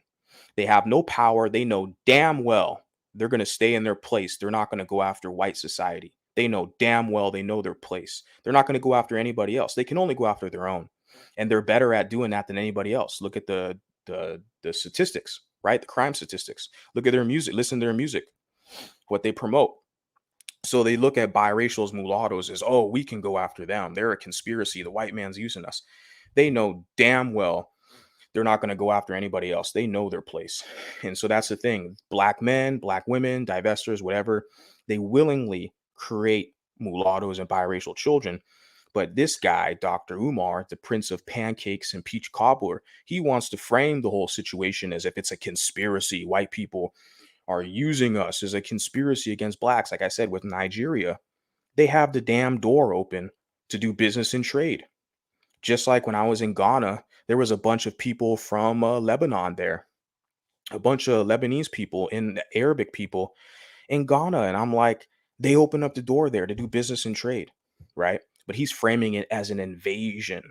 They have no power. They know damn well they're going to stay in their place. They're not going to go after white society. They know damn well they know their place. They're not going to go after anybody else. They can only go after their own. And they're better at doing that than anybody else. Look at the statistics, right? The crime statistics. Look at their music. Listen to their music, what they promote. So they look at biracials, mulattoes as, oh, we can go after them. They're a conspiracy. The white man's using us. They know damn well they're not going to go after anybody else. They know their place. And so that's the thing. Black men, black women, divestors, whatever, they willingly create mulattoes and biracial children. But this guy, Dr. Umar, the Prince of Pancakes and Peach Cobbler, he wants to frame the whole situation as if it's a conspiracy. White people are using us as a conspiracy against blacks. Like I said, with Nigeria, they have the damn door open to do business and trade. Just like when I was in Ghana, there was a bunch of people from Lebanon there, a bunch of Lebanese people and Arabic people in Ghana. And I'm like, they open up the door there to do business and trade, right? But he's framing it as an invasion.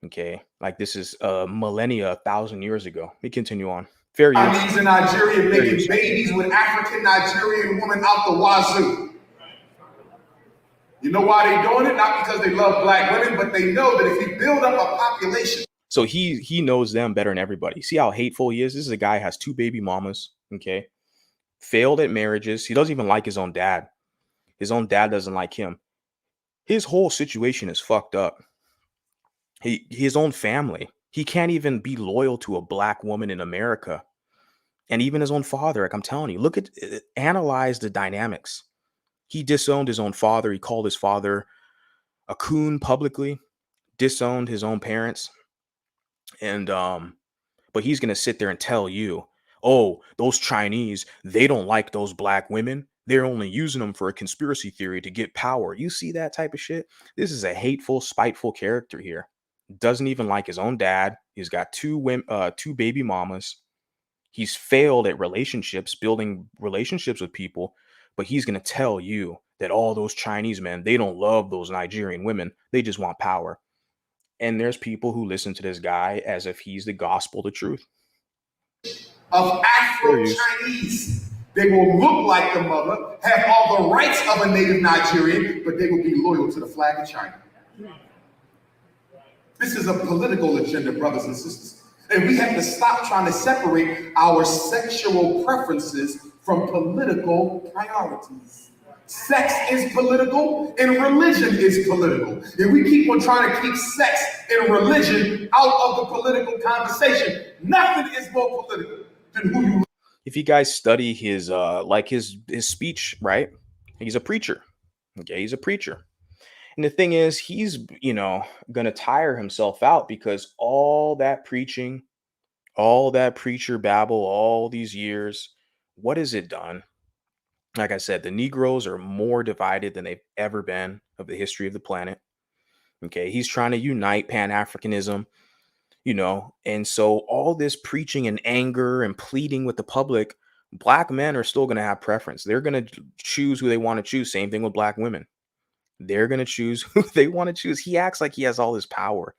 Okay, like this is millennia, 1,000 years ago. Let me continue on. Fair use. Chinese in Nigeria making babies with African Nigerian women out the wazoo. You know why they're doing it? Not because they love black women, but they know that if you build up a population. So he knows them better than everybody. See how hateful he is? This is a guy who has 2 baby mamas, okay? Failed at marriages. He doesn't even like his own dad. His own dad doesn't like him. His whole situation is fucked up. His own family. He can't even be loyal to a black woman in America. And even his own father, like I'm telling you, look at analyze the dynamics. He disowned his own father. He called his father a coon publicly, disowned his own parents. And but he's gonna sit there and tell you, oh, those Chinese, they don't like those black women. They're only using them for a conspiracy theory to get power. You see that type of shit? This is a hateful, spiteful character here. Doesn't even like his own dad. He's got two baby mamas. He's failed at relationships, building relationships with people, but he's going to tell you that all those Chinese men, they don't love those Nigerian women. They just want power. And there's people who listen to this guy as if he's the gospel, the truth. Of Afro-Chinese. They will look like the mother, have all the rights of a native Nigerian, but they will be loyal to the flag of China. This is a political agenda, brothers and sisters. And we have to stop trying to separate our sexual preferences from political priorities. Sex is political and religion is political. And we keep on trying to keep sex and religion out of the political conversation. Nothing is more political than who you. If you guys study his his speech, right? He's a preacher. Okay, he's a preacher. And the thing is, he's, gonna tire himself out because all that preaching, all that preacher babble, all these years, what has it done? Like I said, the Negroes are more divided than they've ever been of the history of the planet. Okay, he's trying to unite Pan-Africanism, and so all this preaching and anger and pleading with the public, black men are still going to have preference. They're going to choose who they want to choose. Same thing with black women. They're going to choose who they want to choose. He acts like he has all this power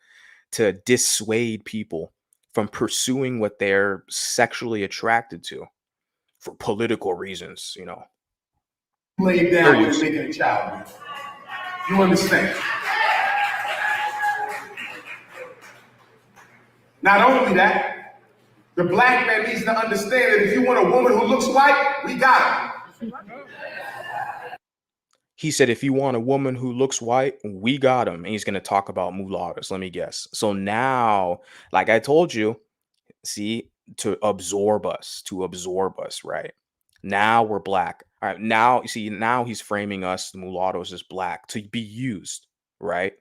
to dissuade people from pursuing what they're sexually attracted to for political reasons, Laid down when making a child. You understand? Not only that, the black man needs to understand that if you want a woman who looks white, we got her. He said, if you want a woman who looks white, we got him. And he's going to talk about mulattoes. Let me guess. So now, like I told you, see, to absorb us, right? Now we're black. All right. Now, you see, now he's framing us, the mulattoes, as black to be used, right?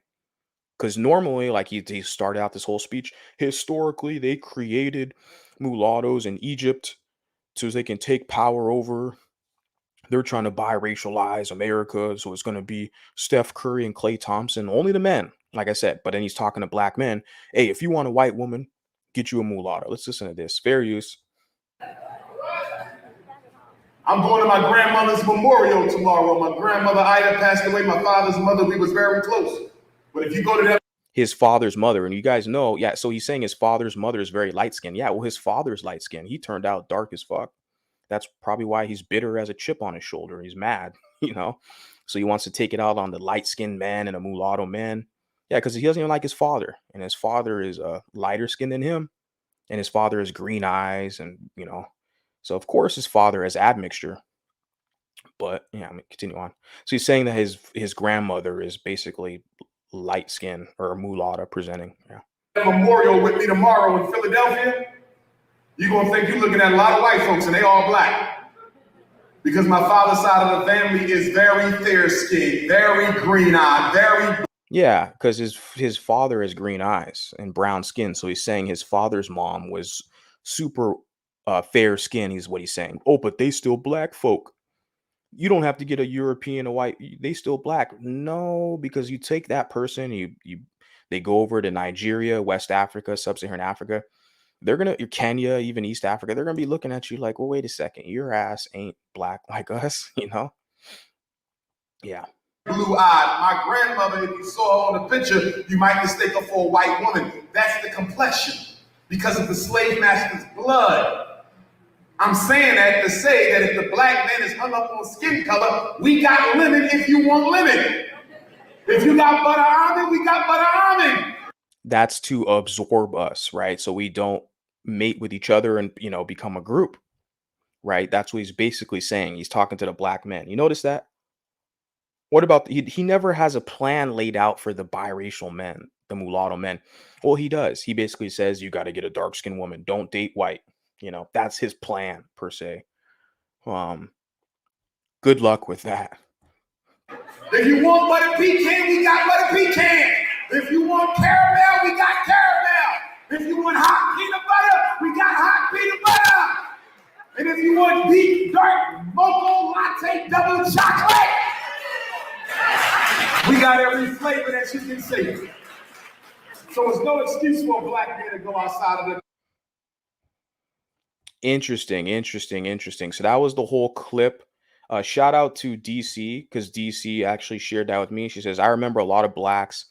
Because normally, like he started out this whole speech, historically, they created mulattoes in Egypt so they can take power over. They're trying to biracialize America, so it's going to be Steph Curry and Klay Thompson, only the men, like I said. But then he's talking to black men. Hey, if you want a white woman, get you a mulatto. Let's listen to this. Fair use. I'm going to my grandmother's memorial tomorrow. My grandmother Ida passed away. My father's mother, we was very close. But if you go to that, his father's mother, and you guys know, yeah. So he's saying his father's mother is very light skinned. Yeah, well, his father's light skinned. He turned out dark as fuck. That's probably why he's bitter as a chip on his shoulder. He's mad, So he wants to take it out on the light-skinned man and a mulatto man. Yeah, because he doesn't even like his father. And his father is lighter skinned than him. And his father has green eyes. And, so of course his father has admixture. But yeah, I'm gonna continue on. So he's saying that his grandmother is basically light skin or a mulatto presenting. Yeah. Memorial with me tomorrow in Philadelphia, you're going to think you're looking at a lot of white folks and they all black. Because my father's side of the family is very fair-skinned, very green-eyed, very... Yeah, because his father has green eyes and brown skin. So he's saying his father's mom was super fair skin. Is what he's saying. Oh, but they still black folk. You don't have to get a European, a white. They still black. No, because you take that person, they go over to Nigeria, West Africa, Sub-Saharan Africa. They're Kenya, even East Africa. They're gonna be looking at you like, well, wait a second, your ass ain't black like us, Yeah. Blue-eyed. My grandmother, if you saw her on the picture, you might mistake her for a white woman. That's the complexion because of the slave master's blood. I'm saying that to say that if the black man is hung up on skin color, we got lemon if you want lemon. If you got butter almond, we got butter almond. That's to absorb us, right? So we don't mate with each other and, become a group, right? That's what he's basically saying. He's talking to the black men. You notice that? What about he never has a plan laid out for the biracial men, the mulatto men. Well, he does. He basically says you got to get a dark-skinned woman. Don't date white. That's his plan per se. Um, good luck with that. If you want butter pecan, we got butter pecan. If you want caramel, we got caramel. If you want hot peanut butter, we got hot peanut butter. And if you want deep, dark, mocha latte double chocolate, we got every flavor that you can see. So it's no excuse for a black man to go outside of the. Interesting. So that was the whole clip. Shout out to DC, because DC actually shared that with me. She says, I remember a lot of blacks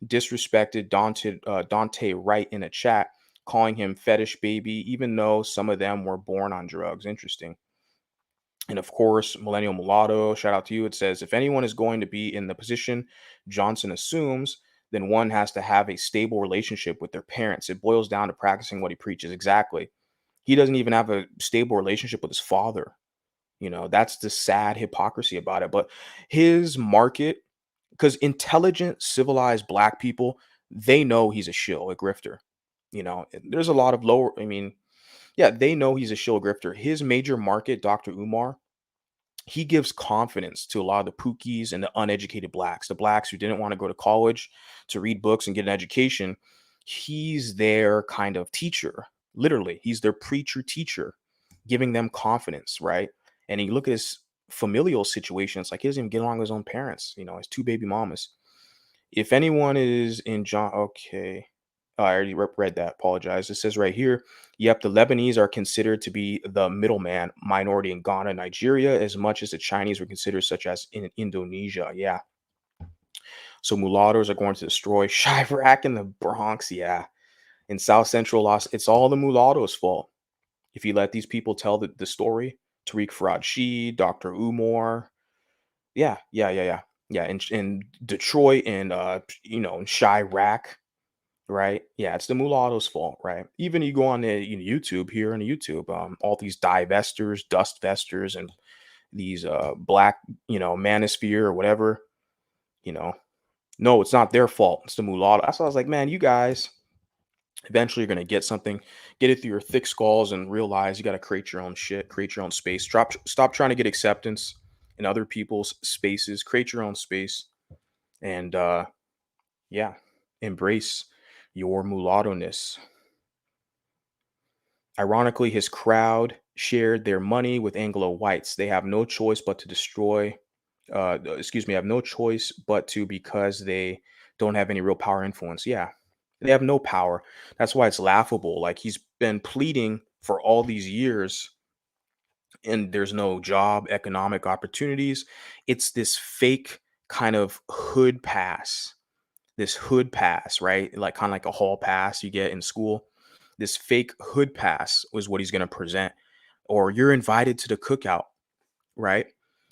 disrespected Dante Wright in a chat, calling him fetish baby, even though some of them were born on drugs. Interesting. And of course, Millennial Mulatto, shout out to you. It says, if anyone is going to be in the position Johnson assumes, then one has to have a stable relationship with their parents. It boils down to practicing what he preaches. Exactly. He doesn't even have a stable relationship with his father. That's the sad hypocrisy about it. But his market, because intelligent, civilized black people, they know he's a shill, a grifter. There's a lot of yeah, they know he's a shill grifter. His major market, Dr. Umar, he gives confidence to a lot of the pookies and the uneducated blacks, the blacks who didn't want to go to college to read books and get an education. He's their kind of teacher. Literally, he's their preacher teacher, giving them confidence, right? And you look at his familial situation, it's like he doesn't even get along with his own parents, his two baby mamas. If anyone is in John, okay. Oh, I already read that. Apologize. It says right here, yep, the Lebanese are considered to be the middleman minority in Ghana, Nigeria, as much as the Chinese were considered, such as in Indonesia. Yeah. So mulattoes are going to destroy Chirac in the Bronx. Yeah. In South Central Los, it's all the mulattoes' fault. If you let these people tell the story, Tariq Faraji, Dr. Umar. Yeah. Yeah. In Detroit and, in Chirac. Right. Yeah, it's the mulatto's fault, right? Even you go on the YouTube here on YouTube, all these divestors, dust vesters, and these black, manosphere or whatever, you know. No, it's not their fault. It's the mulatto. That's why I was like, man, you guys, eventually you're gonna get something, get it through your thick skulls and realize you gotta create your own shit, create your own space. Stop trying to get acceptance in other people's spaces, create your own space, and yeah, embrace your mulatto-ness. Ironically, his crowd shared their money with Anglo whites. They have no choice but to have no choice but to, because they don't have any real power or influence. Yeah, they have no power. That's why it's laughable. Like, he's been pleading for all these years and there's no job, economic opportunities. It's this fake kind of hood pass, right? Like kind of like a hall pass you get in school. This fake hood pass was what he's going to present, or you're invited to the cookout, right?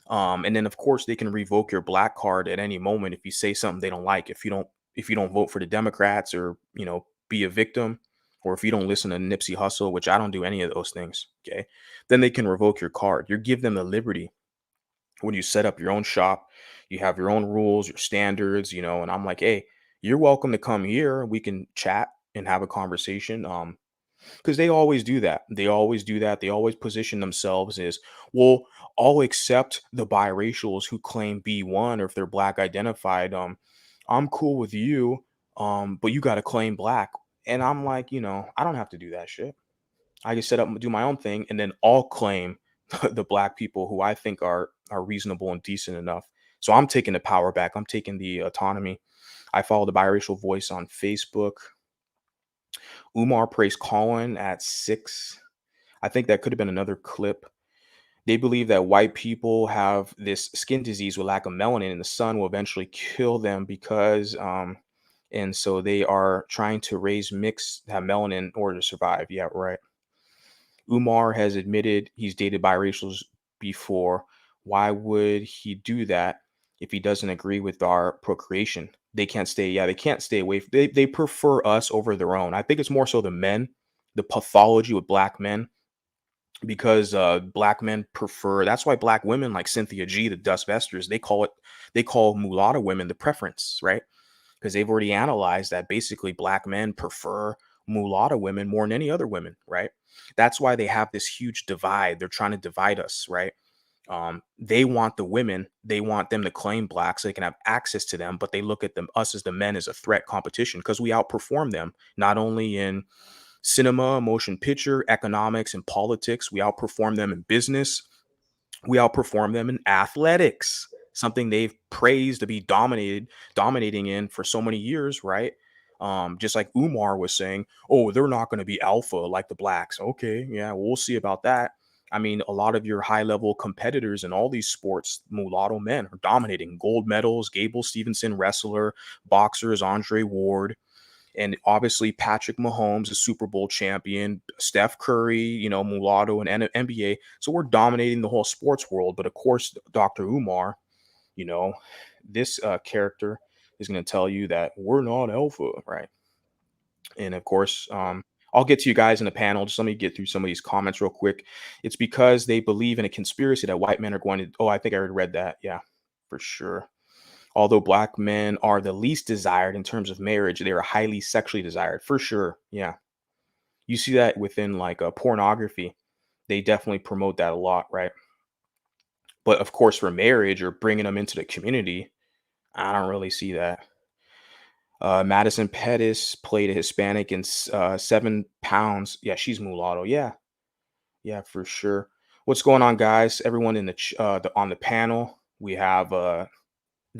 And then of course they can revoke your black card at any moment if you say something they don't like. If you don't vote for the Democrats, or be a victim, or if you don't listen to Nipsey Hussle, which I don't do any of those things, okay, then they can revoke your card. You give them the liberty when you set up your own shop. You have your own rules, your standards, and I'm like, hey, you're welcome to come here. We can chat and have a conversation. Because they always do that. They always position themselves as, well, I'll accept the biracials who claim B1, or if they're black identified. I'm cool with you, but you got to claim black. And I'm like, I don't have to do that shit. I can set up and do my own thing, and then I'll claim the black people who I think are reasonable and decent enough. So I'm taking the power back. I'm taking the autonomy. I follow the Biracial Voice on Facebook. Umar praised Colin at 6. I think that could have been another clip. They believe that white people have this skin disease with lack of melanin, and the sun will eventually kill them because, and so they are trying to raise mix have melanin in order to survive. Yeah, right. Umar has admitted he's dated biracials before. Why would he do that if he doesn't agree with our procreation? They can't stay. Yeah, they can't stay away. They prefer us over their own. I think it's more so the men, the pathology with black men, because black men prefer. That's why black women like Cynthia G, the dust vesters, they call mulatto women the preference, right? Because they've already analyzed that basically black men prefer mulatto women more than any other women, right? That's why they have this huge divide. They're trying to divide us, right? They want the women, they want them to claim black so they can have access to them, but they look at them, us as the men, as a threat competition because we outperform them, not only in cinema, motion picture, economics, and politics. We outperform them in business. We outperform them in athletics, something they've praised to be dominating in for so many years, right? Just like Umar was saying, oh, they're not going to be alpha like the blacks. Okay, yeah, we'll see about that. I mean, a lot of your high level competitors in all these sports, mulatto men, are dominating gold medals. Gable Stevenson, wrestler, boxers, Andre Ward, and obviously Patrick Mahomes, a Super Bowl champion, Steph Curry, mulatto and NBA. So we're dominating the whole sports world. But of course, Dr. Umar, you know, this character is going to tell you that we're not alpha, right? And of course, I'll get to you guys in the panel. Just let me get through some of these comments real quick. It's because they believe in a conspiracy that white men are going to. Oh, I think I already read that. Yeah, for sure. Although black men are the least desired in terms of marriage, they are highly sexually desired for sure. Yeah. You see that within like pornography. They definitely promote that a lot, right? But of course, for marriage or bringing them into the community, I don't really see that. Madison Pettis played a Hispanic in 7 pounds. Yeah, she's mulatto. Yeah, yeah, for sure. What's going on, guys? Everyone in on the panel. We have the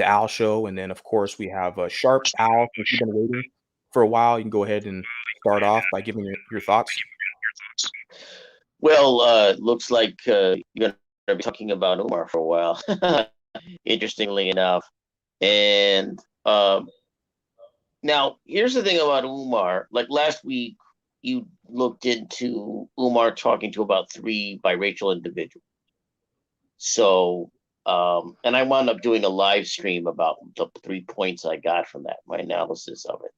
Al Show, and then of course we have Sharp Al. If you've been waiting for a while, you can go ahead and start off by giving your thoughts. Well, looks like you're going to be talking about Umar for a while, interestingly enough. And now, here's the thing about Umar. Like last week, you looked into Umar talking to about 3 biracial individuals. So, and I wound up doing a live stream about the 3 points I got from that, my analysis of it.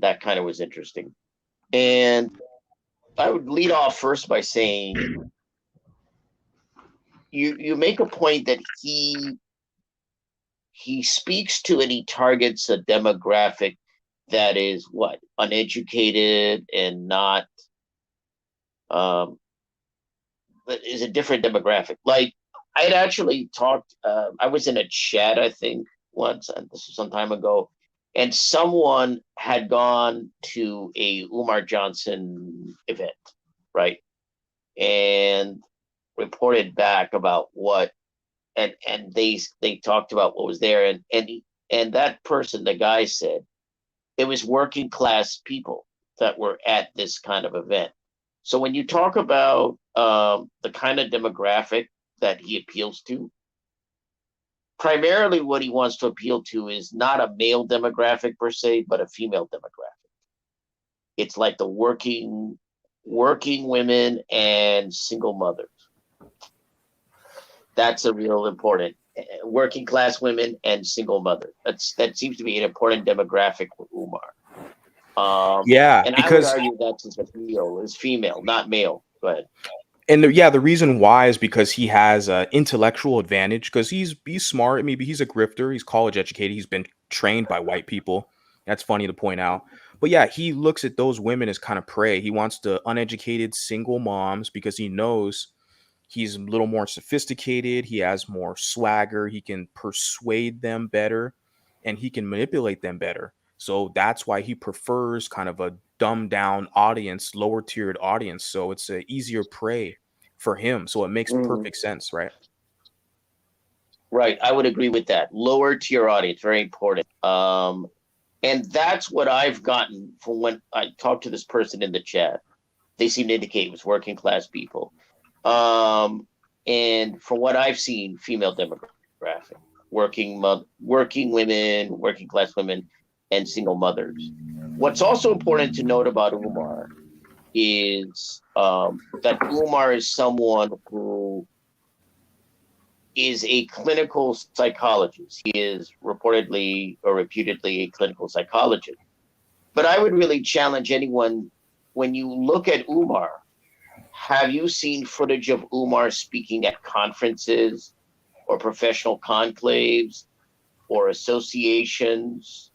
That kind of was interesting. And I would lead off first by saying you make a point that he speaks to and he targets a demographic that is what, uneducated and not that is a different demographic. Like I had actually talked, I was in a chat, I think once, and this was some time ago, and someone had gone to a Umar Johnson event, right? And reported back about what, and they talked about what was there, and that person, the guy said, it was working class people that were at this kind of event. So when you talk about the kind of demographic that he appeals to, primarily what he wants to appeal to is not a male demographic per se, but a female demographic. It's like the working women and single mothers. That's a real important working class women and single mothers. That seems to be an important demographic for Umar. Yeah, and because I would argue that's his appeal is female, not male. Go ahead. And the reason why is because he has an intellectual advantage because he's smart. Maybe he's a grifter. He's college educated. He's been trained by white people. That's funny to point out. But yeah, he looks at those women as kind of prey. He wants the uneducated single moms because he knows he's a little more sophisticated. He has more swagger. He can persuade them better and he can manipulate them better. So that's why he prefers kind of a dumbed down audience, lower tiered audience. So it's an easier prey for him. So it makes perfect sense, right? Right. I would agree with that. Lower tier audience, very important. And that's what I've gotten from when I talked to this person in the chat. They seem to indicate it was working class people. And from what I've seen, female demographic, working women, working class women, and single mothers. What's also important to note about Umar is that Umar is someone who is a clinical psychologist. He is reportedly or reputedly a clinical psychologist. But I would really challenge anyone, when you look at Umar, have you seen footage of Umar speaking at conferences or professional conclaves or associations?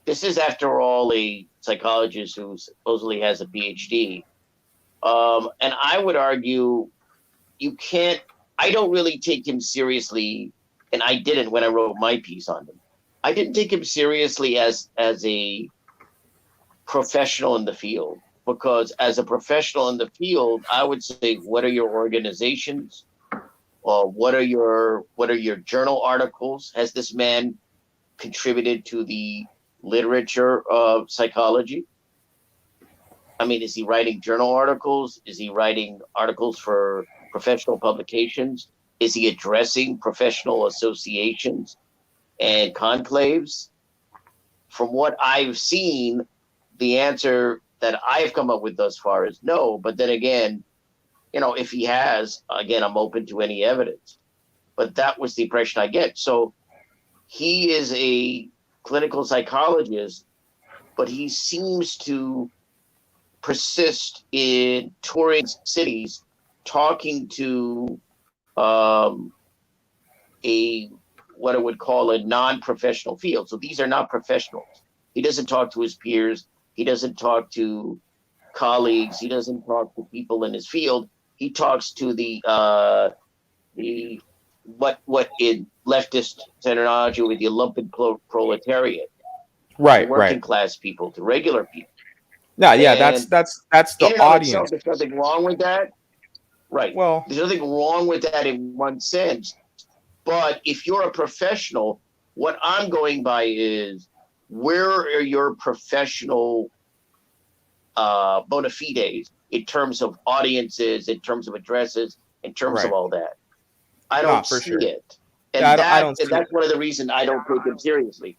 This is, after all, a psychologist who supposedly has a PhD. And I would argue you can't. I don't really take him seriously, and I didn't when I wrote my piece on him. I didn't take him seriously as a professional in the field, because as a professional in the field, I would say, what are your organizations? Or what are your journal articles? Has this man contributed to the literature of psychology? I mean, is he writing journal articles? Is he writing articles for professional publications? Is he addressing professional associations and conclaves? From what I've seen, the answer that I've come up with thus far is no. But then again, if he has, again, I'm open to any evidence. But that was the impression I get. So he is a clinical psychologist, but he seems to persist in touring cities, talking to a what I would call a non-professional field. So these are not professionals. He doesn't talk to his peers. He doesn't talk to colleagues. He doesn't talk to people in his field. He talks to the what in leftist terminology with the lumpen proletariat, Right, working class people, to regular people. Yeah, that's the In and of itself, audience. there's nothing wrong with that. Right. Well, There's nothing wrong with that in one sense. But if you're a professional, what I'm going by is, where are your professional bona fides in terms of audiences, in terms of addresses, in terms of right. all that? I Nah, don't for see sure. it. Yeah, And I don't see it. that's one of the reasons I don't take him seriously.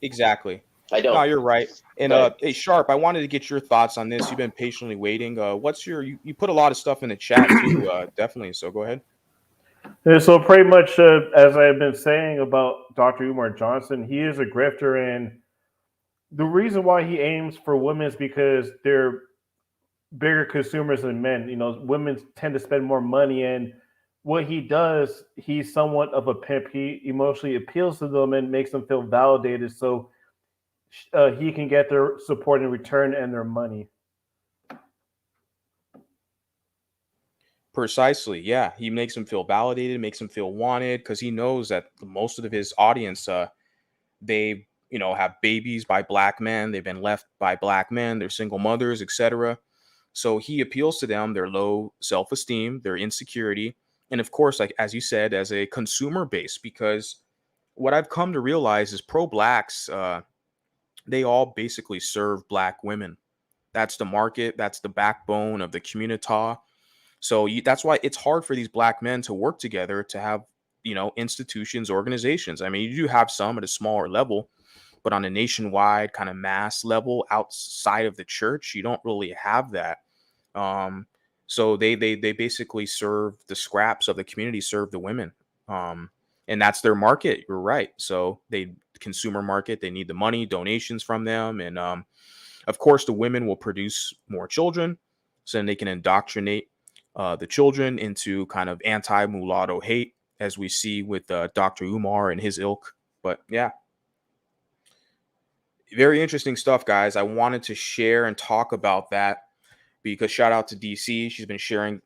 Exactly. I No, don't. you're right. And But hey, Sharp, I wanted to get your thoughts on this. You've been patiently waiting. What's you put a lot of stuff in the chat too, definitely. So go ahead. Yeah, so pretty much, as I've been saying about Dr. Umar Johnson, he is a grifter, and the reason why he aims for women is because they're bigger consumers than men. Women tend to spend more money, and what he does, he's somewhat of a pimp. He emotionally appeals to them and makes them feel validated, so he can get their support in return and their money. Precisely. Yeah. He makes them feel validated, makes them feel wanted, because he knows that most of his audience, they, have babies by black men. They've been left by black men. They're single mothers, etc. So he appeals to them, their low self-esteem, their insecurity, and of course, like as you said, as a consumer base, because what I've come to realize is pro-blacks, they all basically serve black women. That's the market. That's the backbone of the community. So that's why it's hard for these black men to work together to have, institutions, organizations. I mean, you do have some at a smaller level, but on a nationwide kind of mass level outside of the church, you don't really have that. Um, so they basically serve the scraps of the community, serve the women. And that's their market. You're right. So they consumer market, they need the money, donations from them. And of course, the women will produce more children, so then they can indoctrinate the children into kind of anti-mulatto hate, as we see with Dr. Umar and his ilk. But yeah, very interesting stuff, guys. I wanted to share and talk about that because shout out to DC. She's been sharing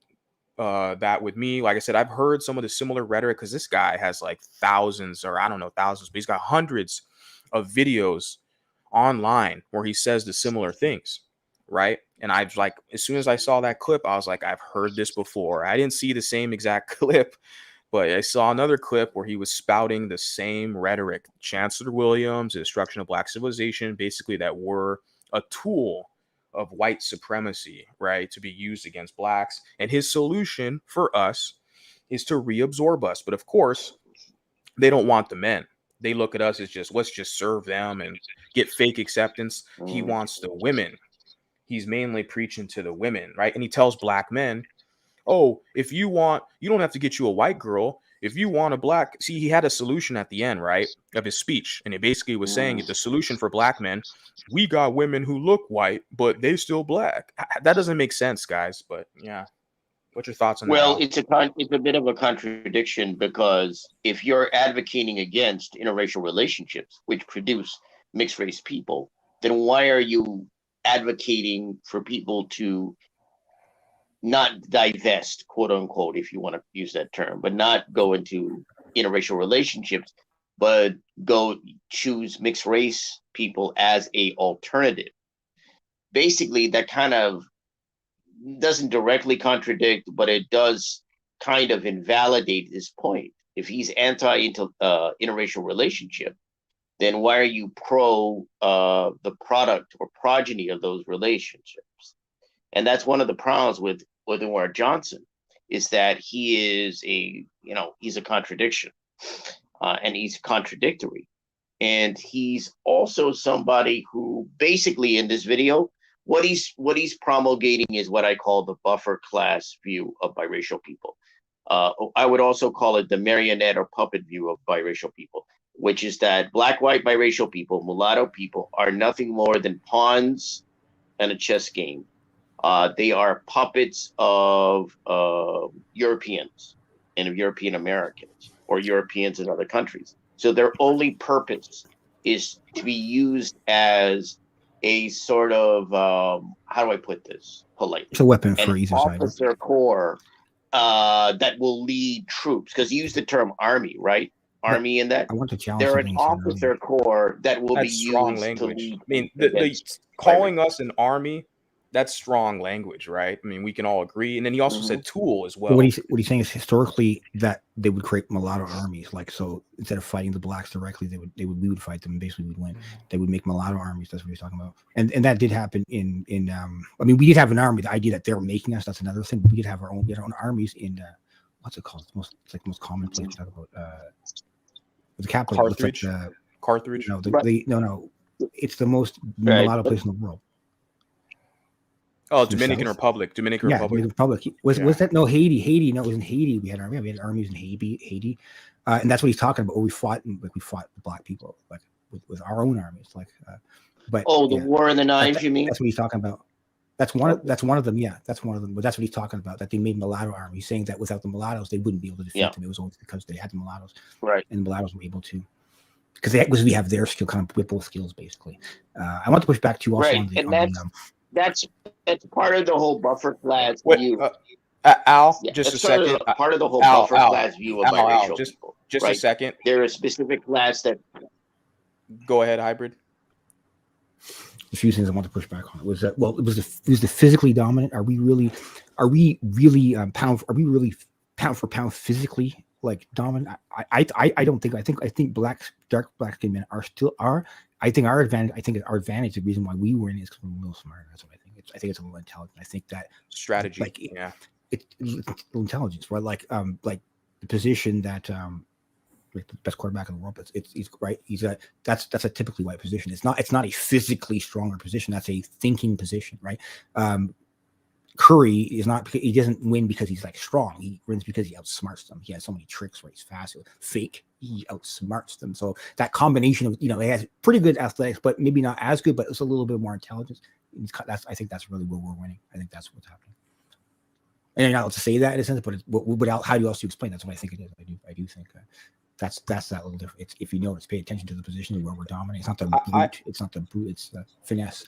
that with me. Like I said, I've heard some of the similar rhetoric because this guy has like thousands, or I don't know, thousands, but he's got hundreds of videos online where he says the similar things, right? And I've like, as soon as I saw that clip, I was like, I've heard this before. I didn't see the same exact clip, but I saw another clip where he was spouting the same rhetoric. Chancellor Williams, the destruction of black civilization, basically that we're a tool of white supremacy, right, to be used against blacks. And his solution for us is to reabsorb us. But of course, they don't want the men. They look at us as just, let's just serve them and get fake acceptance. He wants the women. He's mainly preaching to the women, right? And he tells black men, oh, if you want, you don't have to get you a white girl. If you want a black, see, he had a solution at the end, right, of his speech. And it basically was saying the solution for black men, we got women who look white, but they still black. That doesn't make sense, guys. But yeah. What's your thoughts on that, well, Al? it's a bit of a contradiction, because if you're advocating against interracial relationships, which produce mixed race people, then why are you advocating for people to not divest, quote unquote, if you want to use that term, but not go into interracial relationships, but go choose mixed race people as a alternative? Basically, that kind of doesn't directly contradict, but it does kind of invalidate his point. If he's interracial relationship, then why are you pro the product or progeny of those relationships? And that's one of the problems with Umar Johnson, is that he is he's a contradiction, and he's contradictory. And he's also somebody who basically in this video, what he's promulgating is what I call the buffer class view of biracial people. I would also call it the marionette or puppet view of biracial people, which is that black, white, biracial people, mulatto people are nothing more than pawns in a chess game. They are puppets of Europeans and of European Americans or Europeans in other countries. So their only purpose is to be used as a sort of, how do I put this politely? It's a weapon for either side. Officer corps that will lead troops, because you use the term army, right? Army in that. I want to challenge. They're an officer corps that will That's be strong used language. to lead. I mean, the calling us an army, that's strong language, right? I mean, we can all agree. And then he also said tool as well. What he's saying is historically that they would create mulatto armies. Like, so instead of fighting the blacks directly, we would fight them and basically we'd win. They would make mulatto armies. That's what he's talking about. And that did happen in I mean, we did have an army. The idea that they were making us, that's another thing. But we did have our own armies in what's it called? It's like the most common place to talk about the capital. Carthage. It's like Carthage. No, it's the most mulatto place in the world. Oh, Dominican Republic. Dominican Republic. Was that Haiti? No, it was in Haiti. We had armies in Haiti, and that's what he's talking about. Or we fought the black people, like with our own armies, like. But the War in the Knives, you mean? That's what he's talking about. That's one of them. Yeah, that's one of them. But that's what he's talking about. That they made mulatto armies, saying that without the mulattoes, they wouldn't be able to defeat them. It was only because they had the mulattoes, right? And the mulattoes were able to. Because we have their skill, kind of Whipple skills, basically. I want to push back to also right, that's part of the whole buffer class view. Al, just a second. Part of the whole buffer class view of biracial people. Just a second. There are specific class that. Go ahead, hybrid. A few things I want to push back on was that it was the physically dominant. Are we really pound for pound physically like dominant? I don't think. I think dark black skin men are. I think our advantage, the reason why we were in it is because we're a little smarter. That's what I think. I think it's a little intelligent. I think that strategy, it's intelligence, right? Like the position that like the best quarterback in the world, he's right. That's a typically white position. It's not a physically stronger position. That's a thinking position, right? Curry is not. He doesn't win because he's like strong. He wins because he outsmarts them. He has so many tricks where he's fast, fake. He outsmarts them. So that combination of he has pretty good athletics, but maybe not as good, but it's a little bit more intelligence. I think that's really where we're winning. I think that's what's happening. And you're not allowed to say that in a sense, but how do you also explain? That's what I think it is. I do think that's that little different. If you notice, pay attention to the position where we're dominating. It's not the brute. It's not the brute. It's the finesse.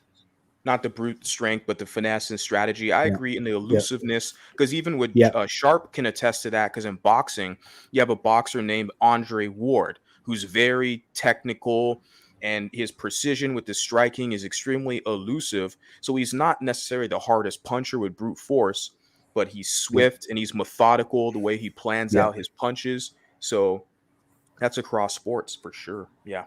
Not the brute strength, but the finesse and strategy. I agree in the elusiveness, because even with Sharp can attest to that, because in boxing, you have a boxer named Andre Ward, who's very technical, and his precision with the striking is extremely elusive. So he's not necessarily the hardest puncher with brute force, but he's swift and he's methodical the way he plans out his punches. So that's across sports for sure. Yeah.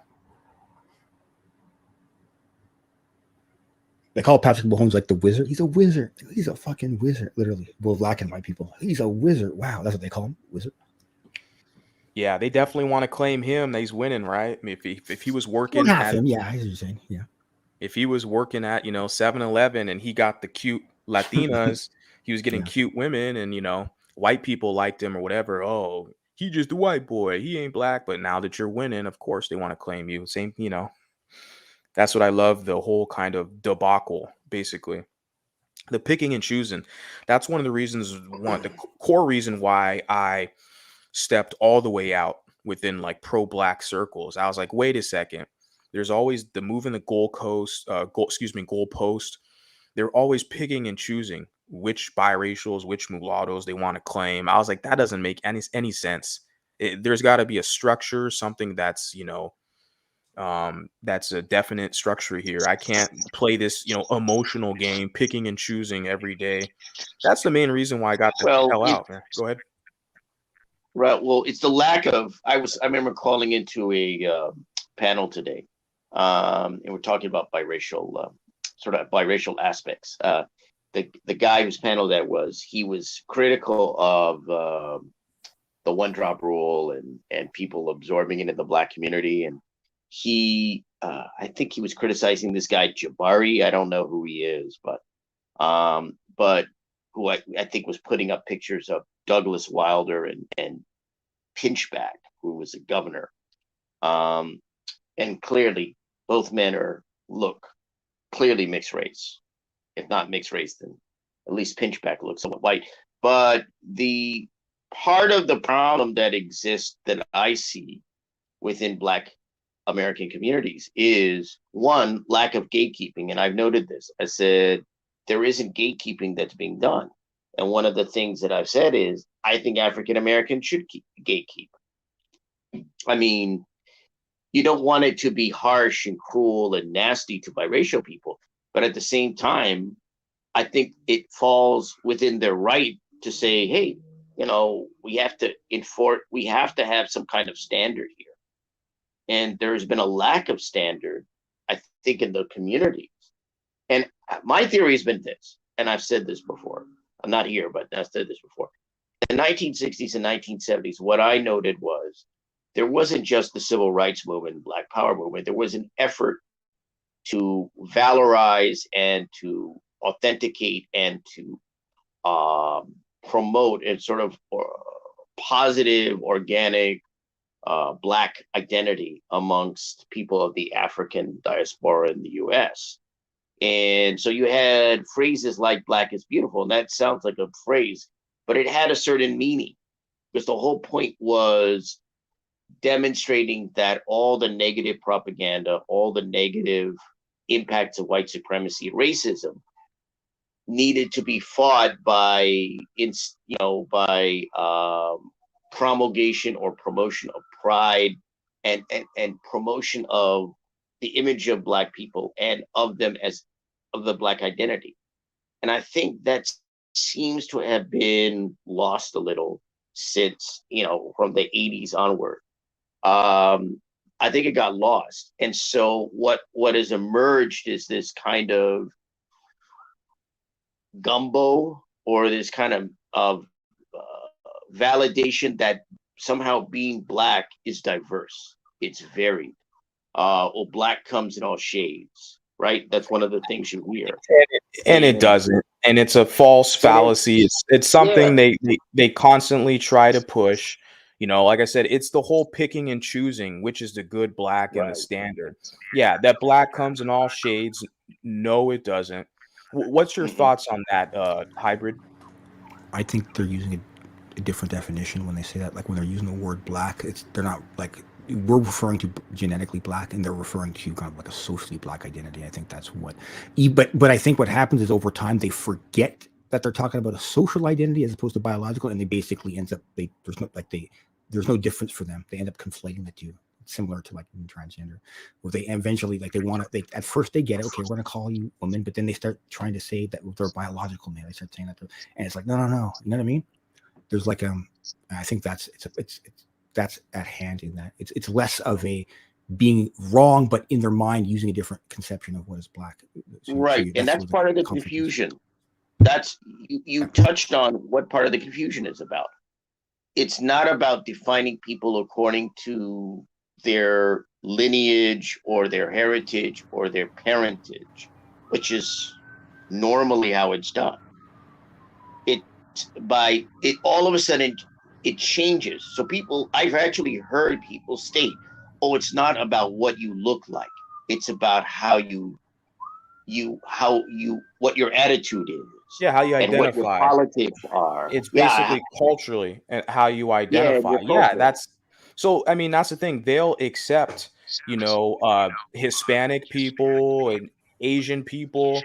They call Patrick Mahomes like the wizard. He's a wizard. He's a fucking wizard, literally. Both black and white people. He's a wizard. Wow, that's what they call him, wizard. Yeah, they definitely want to claim him that he's winning, right? I mean, if he was working at him, I was saying, if he was working at 7-Eleven and he got the cute Latinas, he was getting cute women, and white people liked him or whatever. Oh, he just a white boy. He ain't black. But now that you're winning, of course they want to claim you. Same, That's what I love, the whole kind of debacle, basically. The picking and choosing. That's one of the reasons, the core reason why I stepped all the way out within like pro-black circles. I was like, wait a second. There's always the moving the goalpost. They're always picking and choosing which biracials, which mulattoes they want to claim. I was like, that doesn't make any sense. There's got to be a structure, something that's, that's a definite structure here. I can't play this, emotional game, picking and choosing every day. That's the main reason why I got the Well, hell out, man. Go ahead. right. Well, it's the lack of. I remember calling into a panel today, and we're talking about biracial, sort of biracial aspects. The guy whose panel that was, he was critical of the one drop rule and people absorbing it in the Black community, and he, I think he was criticizing this guy Jabari. I don't know who he is, but who I think was putting up pictures of Douglas Wilder and Pinchback, who was a governor. And clearly, both men look clearly mixed race. If not mixed race, then at least Pinchback looks somewhat white. But the part of the problem that exists that I see within Black American communities is, one, lack of gatekeeping. And I've noted this. I said, there isn't gatekeeping that's being done. And one of the things that I've said is, I think African Americans should gatekeep. I mean, you don't want it to be harsh and cruel and nasty to biracial people, but at the same time, I think it falls within their right to say, hey, we have to have some kind of standard here. And there's been a lack of standard, I think, in the communities. And my theory has been this, and I've said this before. I'm not here, but I've said this before. In the 1960s and 1970s, what I noted was there wasn't just the civil rights movement, Black Power movement. There was an effort to valorize and to authenticate and to promote a sort of positive, organic Black identity amongst people of the African diaspora in the US. And so you had phrases like Black is beautiful, and that sounds like a phrase, but it had a certain meaning, because the whole point was demonstrating that all the negative propaganda, all the negative impacts of white supremacy and racism needed to be fought by promulgation or promotion of pride and promotion of the image of Black people and of them as of the Black identity. And I think that seems to have been lost a little since, from the 80s onward. I think it got lost. And so what has emerged is this kind of gumbo, or this kind of validation that somehow being Black is diverse. It's varied. Or Black comes in all shades, right? That's one of the things you hear. And it doesn't. And it's a false fallacy. It's something they constantly try to push. Like I said, it's the whole picking and choosing, which is the good Black and the standard. Yeah, that Black comes in all shades. No, it doesn't. What's your thoughts on that, Hybrid? I think they're using a different definition when they say that. Like when they're using the word Black, they're not like, we're referring to genetically Black, and they're referring to kind of like a socially Black identity. I think that's what. But I think what happens is over time they forget that they're talking about a social identity as opposed to biological, and they basically ends up there's no difference for them. They end up conflating the two, similar to like transgender, where they eventually at first they get it. Okay, we're gonna call you woman, but then they start trying to say that they're biological male. They start saying that, and it's like no. You know what I mean? There's like I think that's at hand in that it's less of a being wrong, but in their mind using a different conception of what is Black. Right, and that's part of the confusion. That's you touched on what part of the confusion is about. It's not about defining people according to their lineage or their heritage or their parentage, which is normally how it's done. All of a sudden it changes. So I've actually heard people state, oh, it's not about what you look like. It's about what your attitude is. Yeah, how you identify. And what your politics are. It's basically culturally and how you identify. That's so. I mean, that's the thing. They'll accept Hispanic people and Asian people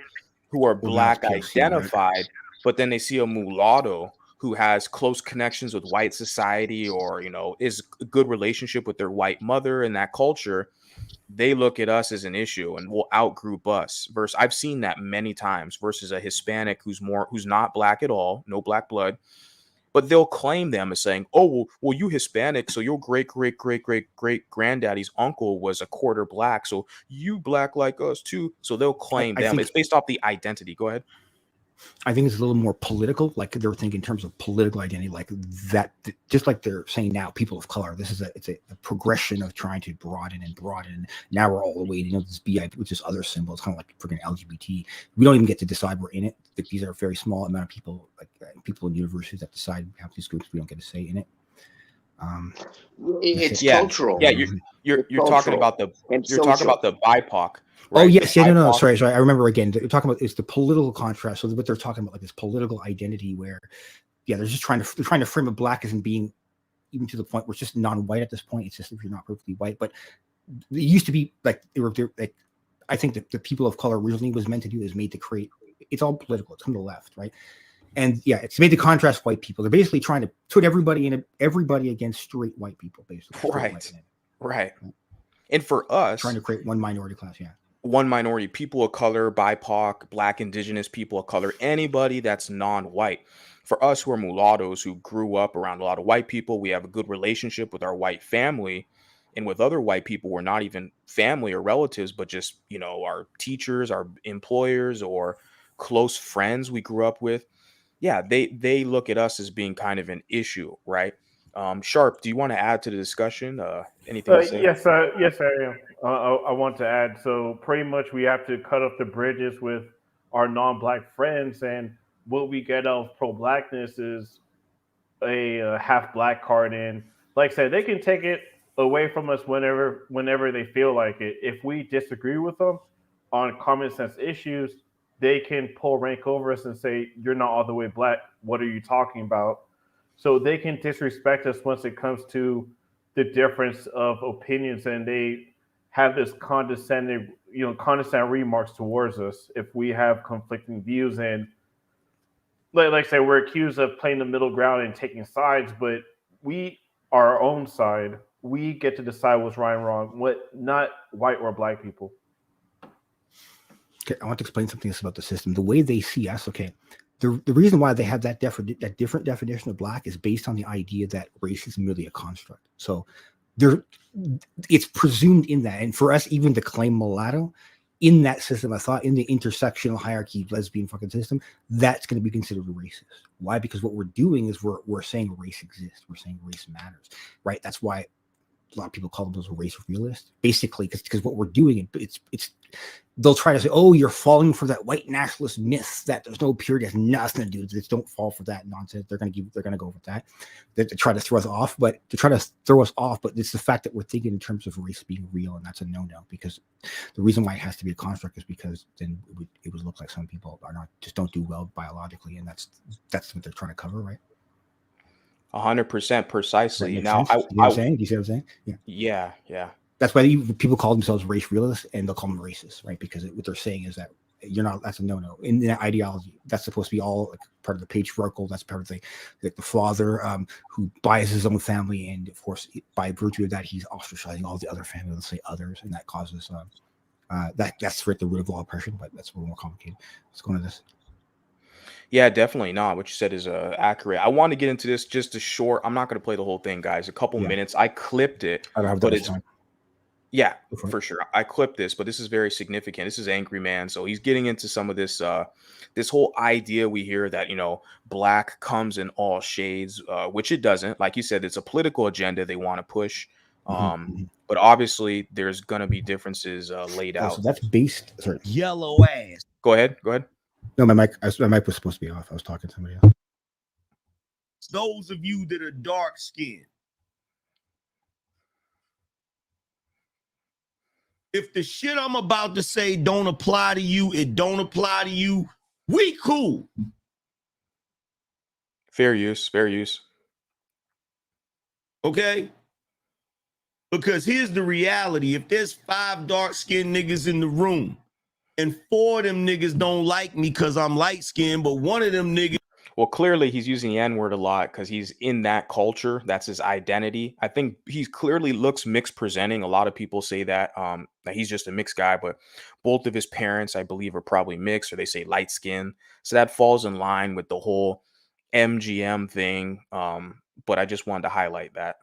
who are Well, now it's black POC, right? identified, but then they see a mulatto who has close connections with white society, or is a good relationship with their white mother in that culture. They look at us as an issue and will outgroup us. Versus, I've seen that many times, versus a Hispanic who's not black at all, no black blood, but they'll claim them as saying, "Oh, well, you Hispanic, so your great great great great great granddaddy's uncle was a quarter black, so you black like us too." So they'll claim I them. think It's based off the identity. Go ahead. I think it's a little more political. Like they're thinking in terms of political identity, like that. Just like they're saying now, people of color. It's a progression of trying to broaden and broaden. Now we're all the way to this BIP, which is other symbols, kind of like freaking LGBT. We don't even get to decide we're in it. Like, these are a very small amount of people, like people in universities that decide we have these groups. We don't get a say in it. It's Yeah, cultural. yeah. You're It's talking cultural about the and you're talking social. about the BIPOC, Oh right? yes, The yeah, no, BIPOC. sorry. I remember again. They're talking about it's the political contrast. So what they're talking about, like this political identity, where they're just trying to frame a black as in being, even to the point where it's just non-white at this point. It's just if you're not perfectly white, but it used to be like like I think that the people of color originally was meant to do is made to create. It's all political. It's from the left, right? And yeah, it's made to contrast white people. They're basically trying to put everybody against straight white people, basically. Straight Right, white men. right. And for us, Trying to create one minority class. Yeah. one minority, people of color, BIPOC, black, indigenous people of color, anybody that's non-white. For us who are mulattoes, who grew up around a lot of white people, we have a good relationship with our white family. And with other white people, we're not even family or relatives, but just, our teachers, our employers, or close friends we grew up with. Yeah, they look at us as being kind of an issue, right? Sharp, do you want to add to the discussion? Anything to say? Yes, I am. I want to add. So pretty much, we have to cut off the bridges with our non-black friends, and what we get out of pro-blackness is a half black card. And like I said, they can take it away from us whenever they feel like it. If we disagree with them on common sense issues, they can pull rank over us and say, "You're not all the way black. What are you talking about?" So they can disrespect us once it comes to the difference of opinions, and they have this condescending remarks towards us if we have conflicting views. And like I say, we're accused of playing the middle ground and taking sides, but we are our own side. We get to decide what's right and wrong, what not white or black people. Okay, I want to explain something else about the system. The way they see us, okay, the reason why they have that different definition of black is based on the idea that race is merely a construct. So it's presumed in that. And for us, even to claim mulatto in that system, I thought in the intersectional hierarchy lesbian fucking system, that's going to be considered racist. Why? Because what we're doing is we're saying race exists. We're saying race matters, right? That's why a lot of people call themselves a race realist, basically, because what we're doing, it's they'll try to say, "Oh, you're falling for that white nationalist myth that there's no purity, has nothing to do with this." Don't fall for that nonsense. They're gonna go with that. They try to throw us off, but it's the fact that we're thinking in terms of race being real, and that's a no-no. Because the reason why it has to be a construct is because then it would look like some people don't do well biologically, and that's what they're trying to cover, right? 100% Does that precisely. make Now, sense? You know what I'm saying? Do you see what I'm saying? Yeah. yeah. That's why people call themselves race realists, and they'll call them racist, right? Because what they're saying is that you're not. That's a no-no in that ideology. That's supposed to be all like part of the patriarchal. That's part of the father who biases his own family, and of course, by virtue of that, he's ostracizing all the other family. Let's say others, and that causes that's at the root of all oppression. But that's a little more complicated. Let's go into this. Yeah, definitely not. What you said is accurate. I want to get into this just a short. I'm not going to play the whole thing, guys. A couple Yeah. minutes. I clipped it, I don't have that but much it's time. yeah, Go for it. for sure. I clipped this, but this is very significant. This is Angryman, so he's getting into some of this this whole idea we hear that black comes in all shades, which it doesn't. Like you said, it's a political agenda they want to push. But obviously, there's going to be differences laid Oh, out. so that's based. Sorry. Yellow ass. Go ahead. Go ahead. No, my mic was supposed to be off. I was talking to somebody else. Those of you that are dark skinned. If the shit I'm about to say don't apply to you, it don't apply to you. We cool. Fair use. Okay. Because here's the reality. If there's 5 dark-skinned niggas in the room and 4 of them niggas don't like me because I'm light-skinned, but one of them niggas. Well, clearly he's using the N-word a lot because he's in that culture. That's his identity. I think he clearly looks mixed presenting. A lot of people say that he's just a mixed guy, but both of his parents, I believe, are probably mixed, or they say light skin. So that falls in line with the whole MGM thing. But I just wanted to highlight that.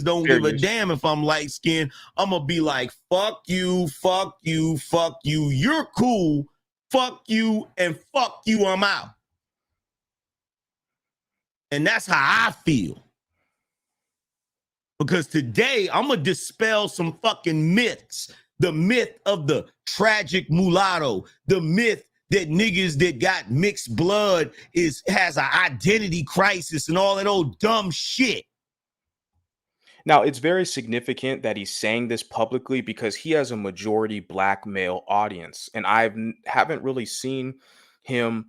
Don't Fair give a use. damn if I'm light skinned. I'm gonna be like, fuck you, fuck you, fuck you. You're cool. Fuck you and fuck you. I'm out. And that's how I feel. Because today I'm gonna dispel some fucking myths. The myth of the tragic mulatto, the myth that niggas that got mixed blood has an identity crisis and all that old dumb shit. Now, it's very significant that he's saying this publicly because he has a majority black male audience, and haven't really seen him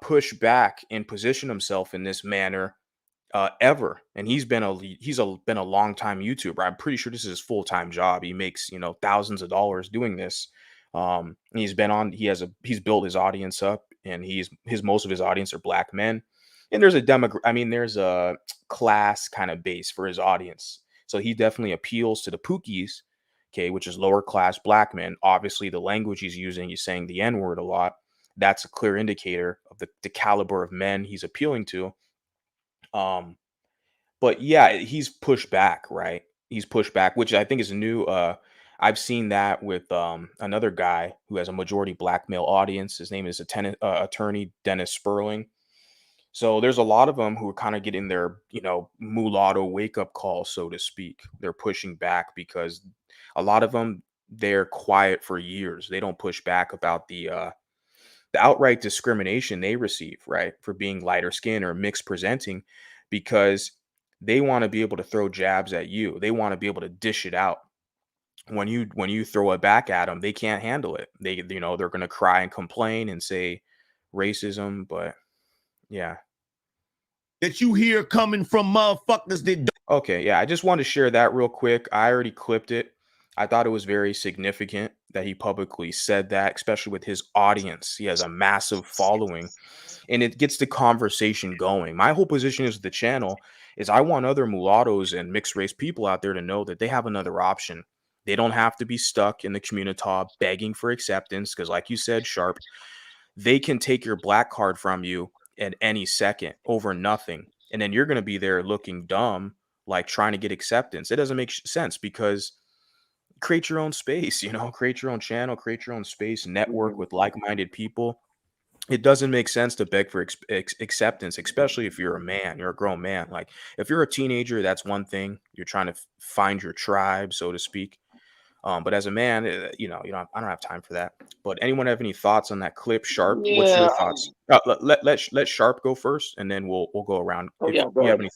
push back and position himself in this manner ever. And been a long time YouTuber. I'm pretty sure this is his full time job. He makes thousands of dollars doing this. And he's built his audience up, and most of his audience are black men. And there's a class kind of base for his audience. So he definitely appeals to the Pookies, okay, which is lower class black men. Obviously, the language he's using, he's saying the N-word a lot. That's a clear indicator of the caliber of men he's appealing to. But yeah, he's pushed back, right? He's pushed back, which I think is new. I've seen that with another guy who has a majority black male audience. His name is attorney Dennis Sperling. So there's a lot of them who are kind of getting their, mulatto wake up call, so to speak. They're pushing back because a lot of them, they're quiet for years. They don't push back about the outright discrimination they receive, right, for being lighter skin or mixed presenting, because they want to be able to throw jabs at you. They want to be able to dish it out. When you throw it back at them, they can't handle it. They're going to cry and complain and say racism, but yeah. That you hear coming from motherfuckers that don't. Okay, yeah, I just wanted to share that real quick. I already clipped it. I thought it was very significant that he publicly said that, especially with his audience. He has a massive following, and it gets the conversation going. My whole position is the channel is I want other mulattoes and mixed race people out there to know that they have another option. They don't have to be stuck in the community begging for acceptance, because like you said, Sharp, they can take your black card from you at any second over nothing. And then you're going to be there looking dumb, like trying to get acceptance. It doesn't make sense, because create your own space, create your own channel, create your own space, network with like-minded people. It doesn't make sense to beg for acceptance, especially if you're a man, you're a grown man. Like if you're a teenager, that's one thing. You're trying to find your tribe, so to speak. But as a man, I don't have time for that. But anyone have any thoughts on that clip? Sharp, what's your Yeah. thoughts? Let Sharp go first, and then we'll go around. Oh, If yeah, go you have ahead. any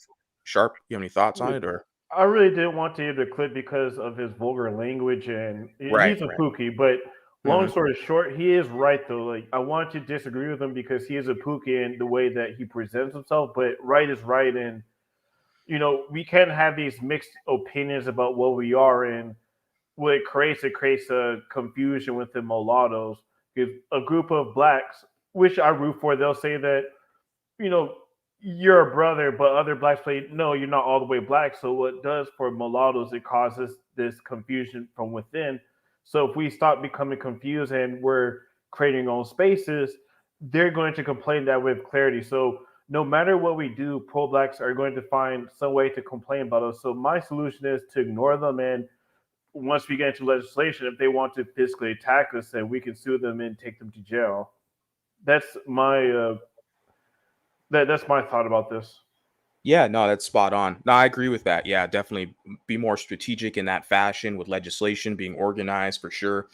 Sharp, you have any thoughts on it, or I really didn't want to hear the clip because of his vulgar language, and Right, he's a right. Pookie. But long Mhm. story short, he is right though. Like I want to disagree with him because he is a Pookie in the way that he presents himself. But right is right, and we can have these mixed opinions about what we are, and what it creates a confusion with the mulattoes. If a group of blacks, which I root for, they'll say that you know, you're a brother, but other blacks say, no, you're not all the way black. So what it does for mulattoes, it causes this confusion from within. So if we stop becoming confused and we're creating our own spaces, they're going to complain that with clarity. So no matter what we do, pro-blacks are going to find some way to complain about us. So my solution is to ignore them, and once we get into legislation, if they want to physically attack us, then we can sue them and take them to jail. That's my that's my thought about this. Yeah, no, that's spot on. No, I agree with that. Yeah, definitely be more strategic in that fashion with legislation being organized for sure.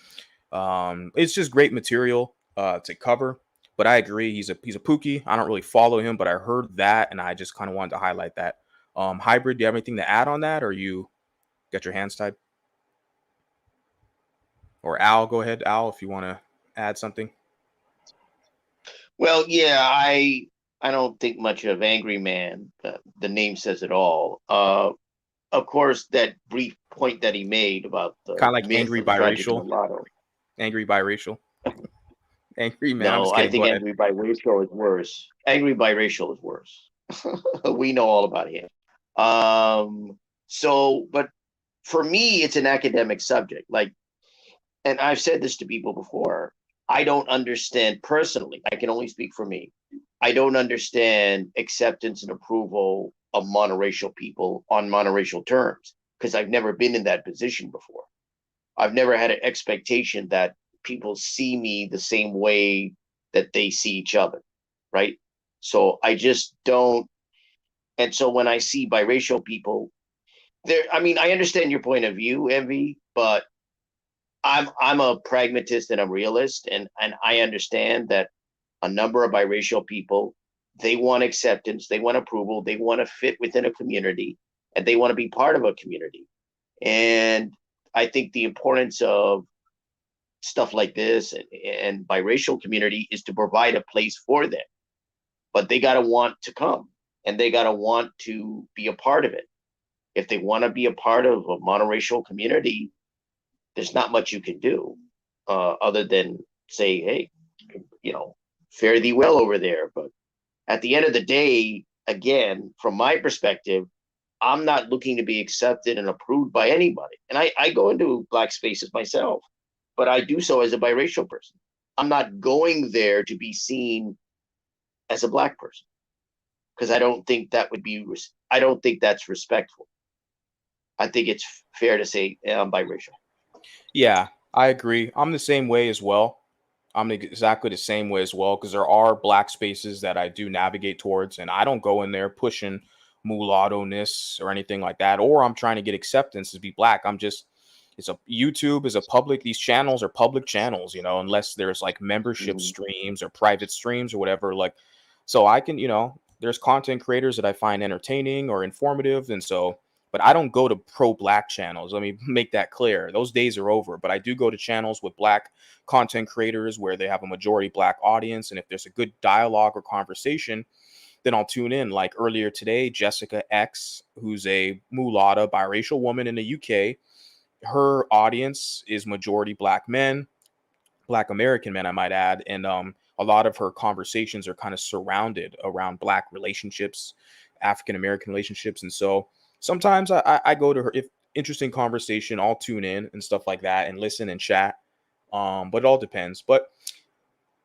It's just great material to cover. But I agree, he's a Pookie. I don't really follow him, but I heard that, and I just kind of wanted to highlight that. Hybrid, do you have anything to add on that, or you got your hands tied? Or Al, go ahead, Al, if you want to add something. Well, yeah, I don't think much of Angry Man. The name says it all. of course, that brief point that he made about the Kind of like myth angry of the tragic biracial. mulatto. Angry biracial. Angry man. I'm No, just I kidding. think Go ahead. angry biracial is worse. Angry biracial is worse. We know all about him. But for me, it's an academic subject. Like, and I've said this to people before. I don't understand personally. I can only speak for me. I don't understand acceptance and approval of monoracial people on monoracial terms because I've never been in that position before. I've never had an expectation that people see me the same way that they see each other, right? So I just don't. And so when I see biracial people, I mean, I understand your point of view, Envy, but I'm a pragmatist and a realist, and I understand that a number of biracial people, they want acceptance, they want approval, they want to fit within a community, and they want to be part of a community. And I think the importance of stuff like this and biracial community is to provide a place for them, but they got to want to come and they got to want to be a part of it. If they want to be a part of a monoracial community, there's not much you can do other than say, hey, fare thee well over there. But at the end of the day, again, from my perspective, I'm not looking to be accepted and approved by anybody. And I go into black spaces myself, but I do so as a biracial person. I'm not going there to be seen as a black person because I don't think that would be, I don't think that's respectful. I think it's fair to say I'm biracial. Yeah, I agree. I'm the same way as well. I'm exactly the same way as well because there are black spaces that I do navigate towards, and I don't go in there pushing mulatto-ness or anything like that, or I'm trying to get acceptance to be black. YouTube is a public, these channels are public channels, unless there's like membership streams or private streams or whatever. Like, so I can, there's content creators that I find entertaining or informative, and so. But I don't go to pro-black channels. Let me make that clear. Those days are over. But I do go to channels with black content creators where they have a majority black audience. And if there's a good dialogue or conversation, then I'll tune in. Like earlier today, Jessica X, who's a mulatto biracial woman in the UK, her audience is majority black men, black American men, I might add. And a lot of her conversations are kind of surrounded around black relationships, African American relationships. And so sometimes I go to her, if interesting conversation, I'll tune in and stuff like that and listen and chat. But it all depends. But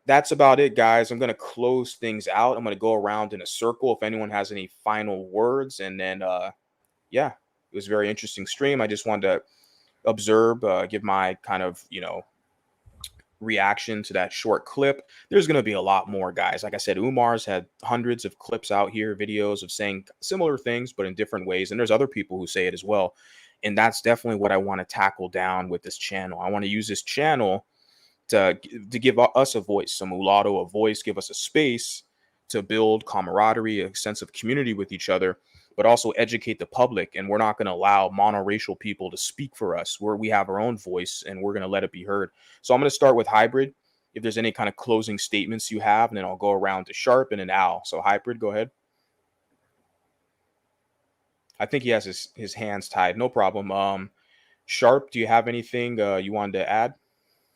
that's about it, guys. I'm going to close things out. I'm going to go around in a circle if anyone has any final words. And then, yeah, it was a very interesting stream. I just wanted to observe, give my kind of, reaction to that short clip. There's going to be a lot more, guys. Like I said, Umar's had hundreds of clips out here, videos of saying similar things, but in different ways. And there's other people who say it as well. And that's definitely what I want to tackle down with this channel. I want to use this channel to give us a voice, some mulatto a voice, give us a space to build camaraderie, a sense of community with each other, but also educate the public. And we're not going to allow monoracial people to speak for us. We have our own voice and we're going to let it be heard. So I'm going to start with Hybrid. If there's any kind of closing statements you have, and then I'll go around to Sharp and then Al. So Hybrid, go ahead. I think he has his hands tied. No problem. Sharp, do you have anything you wanted to add?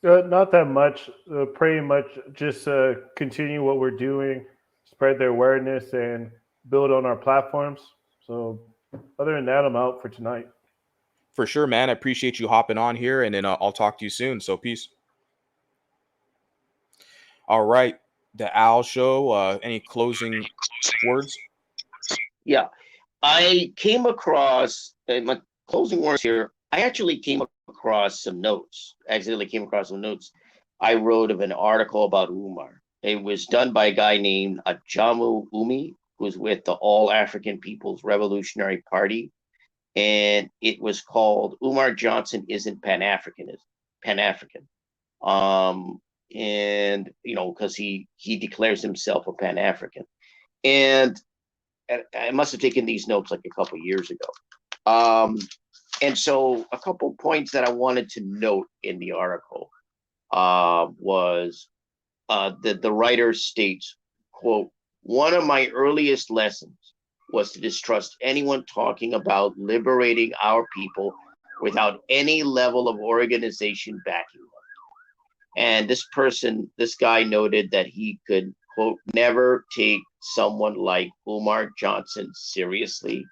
Not that much. Pretty much just continue what we're doing, spread the awareness, and build on our platforms. So other than that, I'm out for tonight. For sure, man. I appreciate you hopping on here, and then I'll talk to you soon. So peace. All right. The Al Show. Any closing words? Yeah. I came across, my closing words here, I actually came across some notes. Accidentally came across some notes I wrote of an article about Umar. It was done by a guy named Ajamu Umi, who's with the All African People's Revolutionary Party. And it was called Umar Johnson Isn't Pan-African. And because he declares himself a Pan-African. And I must have taken these notes like a couple years ago. And so a couple points that I wanted to note in the article was that the writer states, quote, "One of my earliest lessons was to distrust anyone talking about liberating our people without any level of organization backing them. And this guy noted that he could, quote, never take someone like Umar Johnson seriously.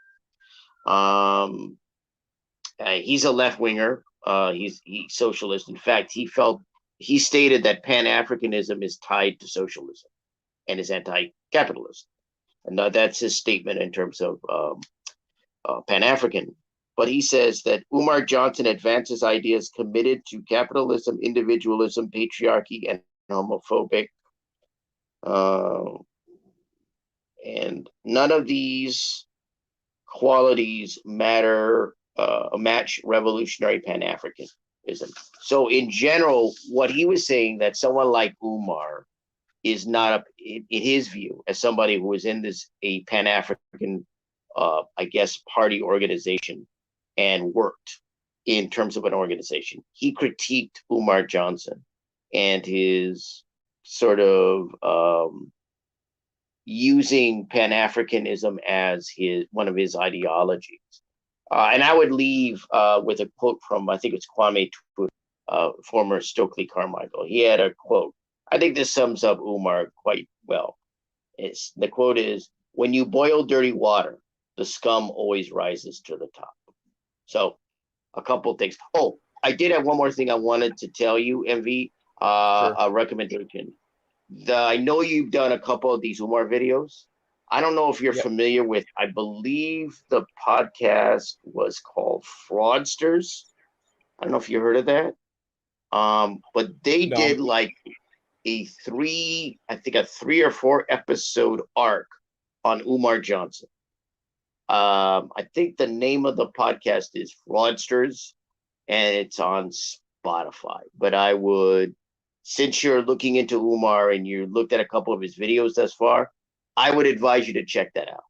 He's a left winger. He's socialist. In fact, he stated that Pan-Africanism is tied to socialism and is anti-capitalist. And that's his statement in terms of Pan-African. But he says that Umar Johnson advances ideas committed to capitalism, individualism, patriarchy, and homophobic. And none of these qualities match revolutionary Pan-Africanism. So in general, what he was saying, that someone like Umar is not, in his view, as somebody who is in a Pan-African, I guess, party organization and worked in terms of an organization. He critiqued Umar Johnson and his sort of using Pan-Africanism as one of his ideologies. And I would leave with a quote from, I think it's Kwame Tupu, former Stokely Carmichael. He had a quote. I think this sums up Umar quite well. The quote is, "When you boil dirty water, the scum always rises to the top." So a couple of things. Oh, I did have one more thing I wanted to tell you, MV, Sure. a recommendation. I know you've done a couple of these Umar videos. I don't know if you're Yep. familiar with, I believe the podcast was called Fraudsters. I don't know if you heard of that. But they No. did like a 3 or 4 episode arc on Umar Johnson. I think the name of the podcast is Fraudsters, and it's on Spotify. But I would, since you're looking into Umar and you looked at a couple of his videos thus far, I would advise you to check that out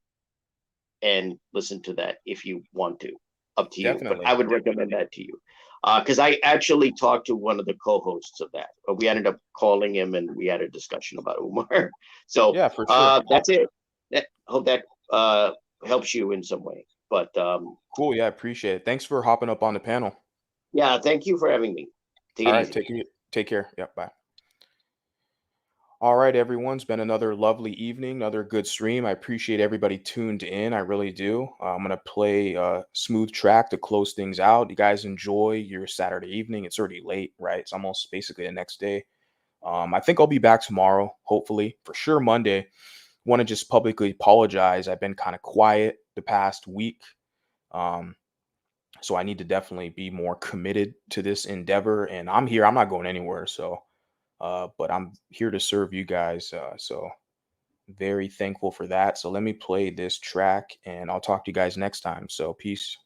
and listen to that if you want to. Up to you. Definitely. But I would recommend that to you. Because I actually talked to one of the co-hosts of that. But we ended up calling him and we had a discussion about Umar. So Yeah, for sure. that's it. Hope that helps you in some way. But Cool. Yeah, appreciate it. Thanks for hopping up on the panel. yeah, thank you for having me. Take it All right, easy. take care. Yep, bye. All right, everyone. It's been another lovely evening, another good stream. I appreciate everybody tuned in. I really do. I'm gonna play a smooth track to close things out. You guys enjoy your Saturday evening. It's already late, right? It's almost basically the next day. I think I'll be back tomorrow, hopefully, for sure Monday. Want to just publicly apologize. I've been kind of quiet the past week. So I need to definitely be more committed to this endeavor. And I'm here. I'm not going anywhere. So but I'm here to serve you guys. So very thankful for that. So let me play this track and I'll talk to you guys next time. So peace.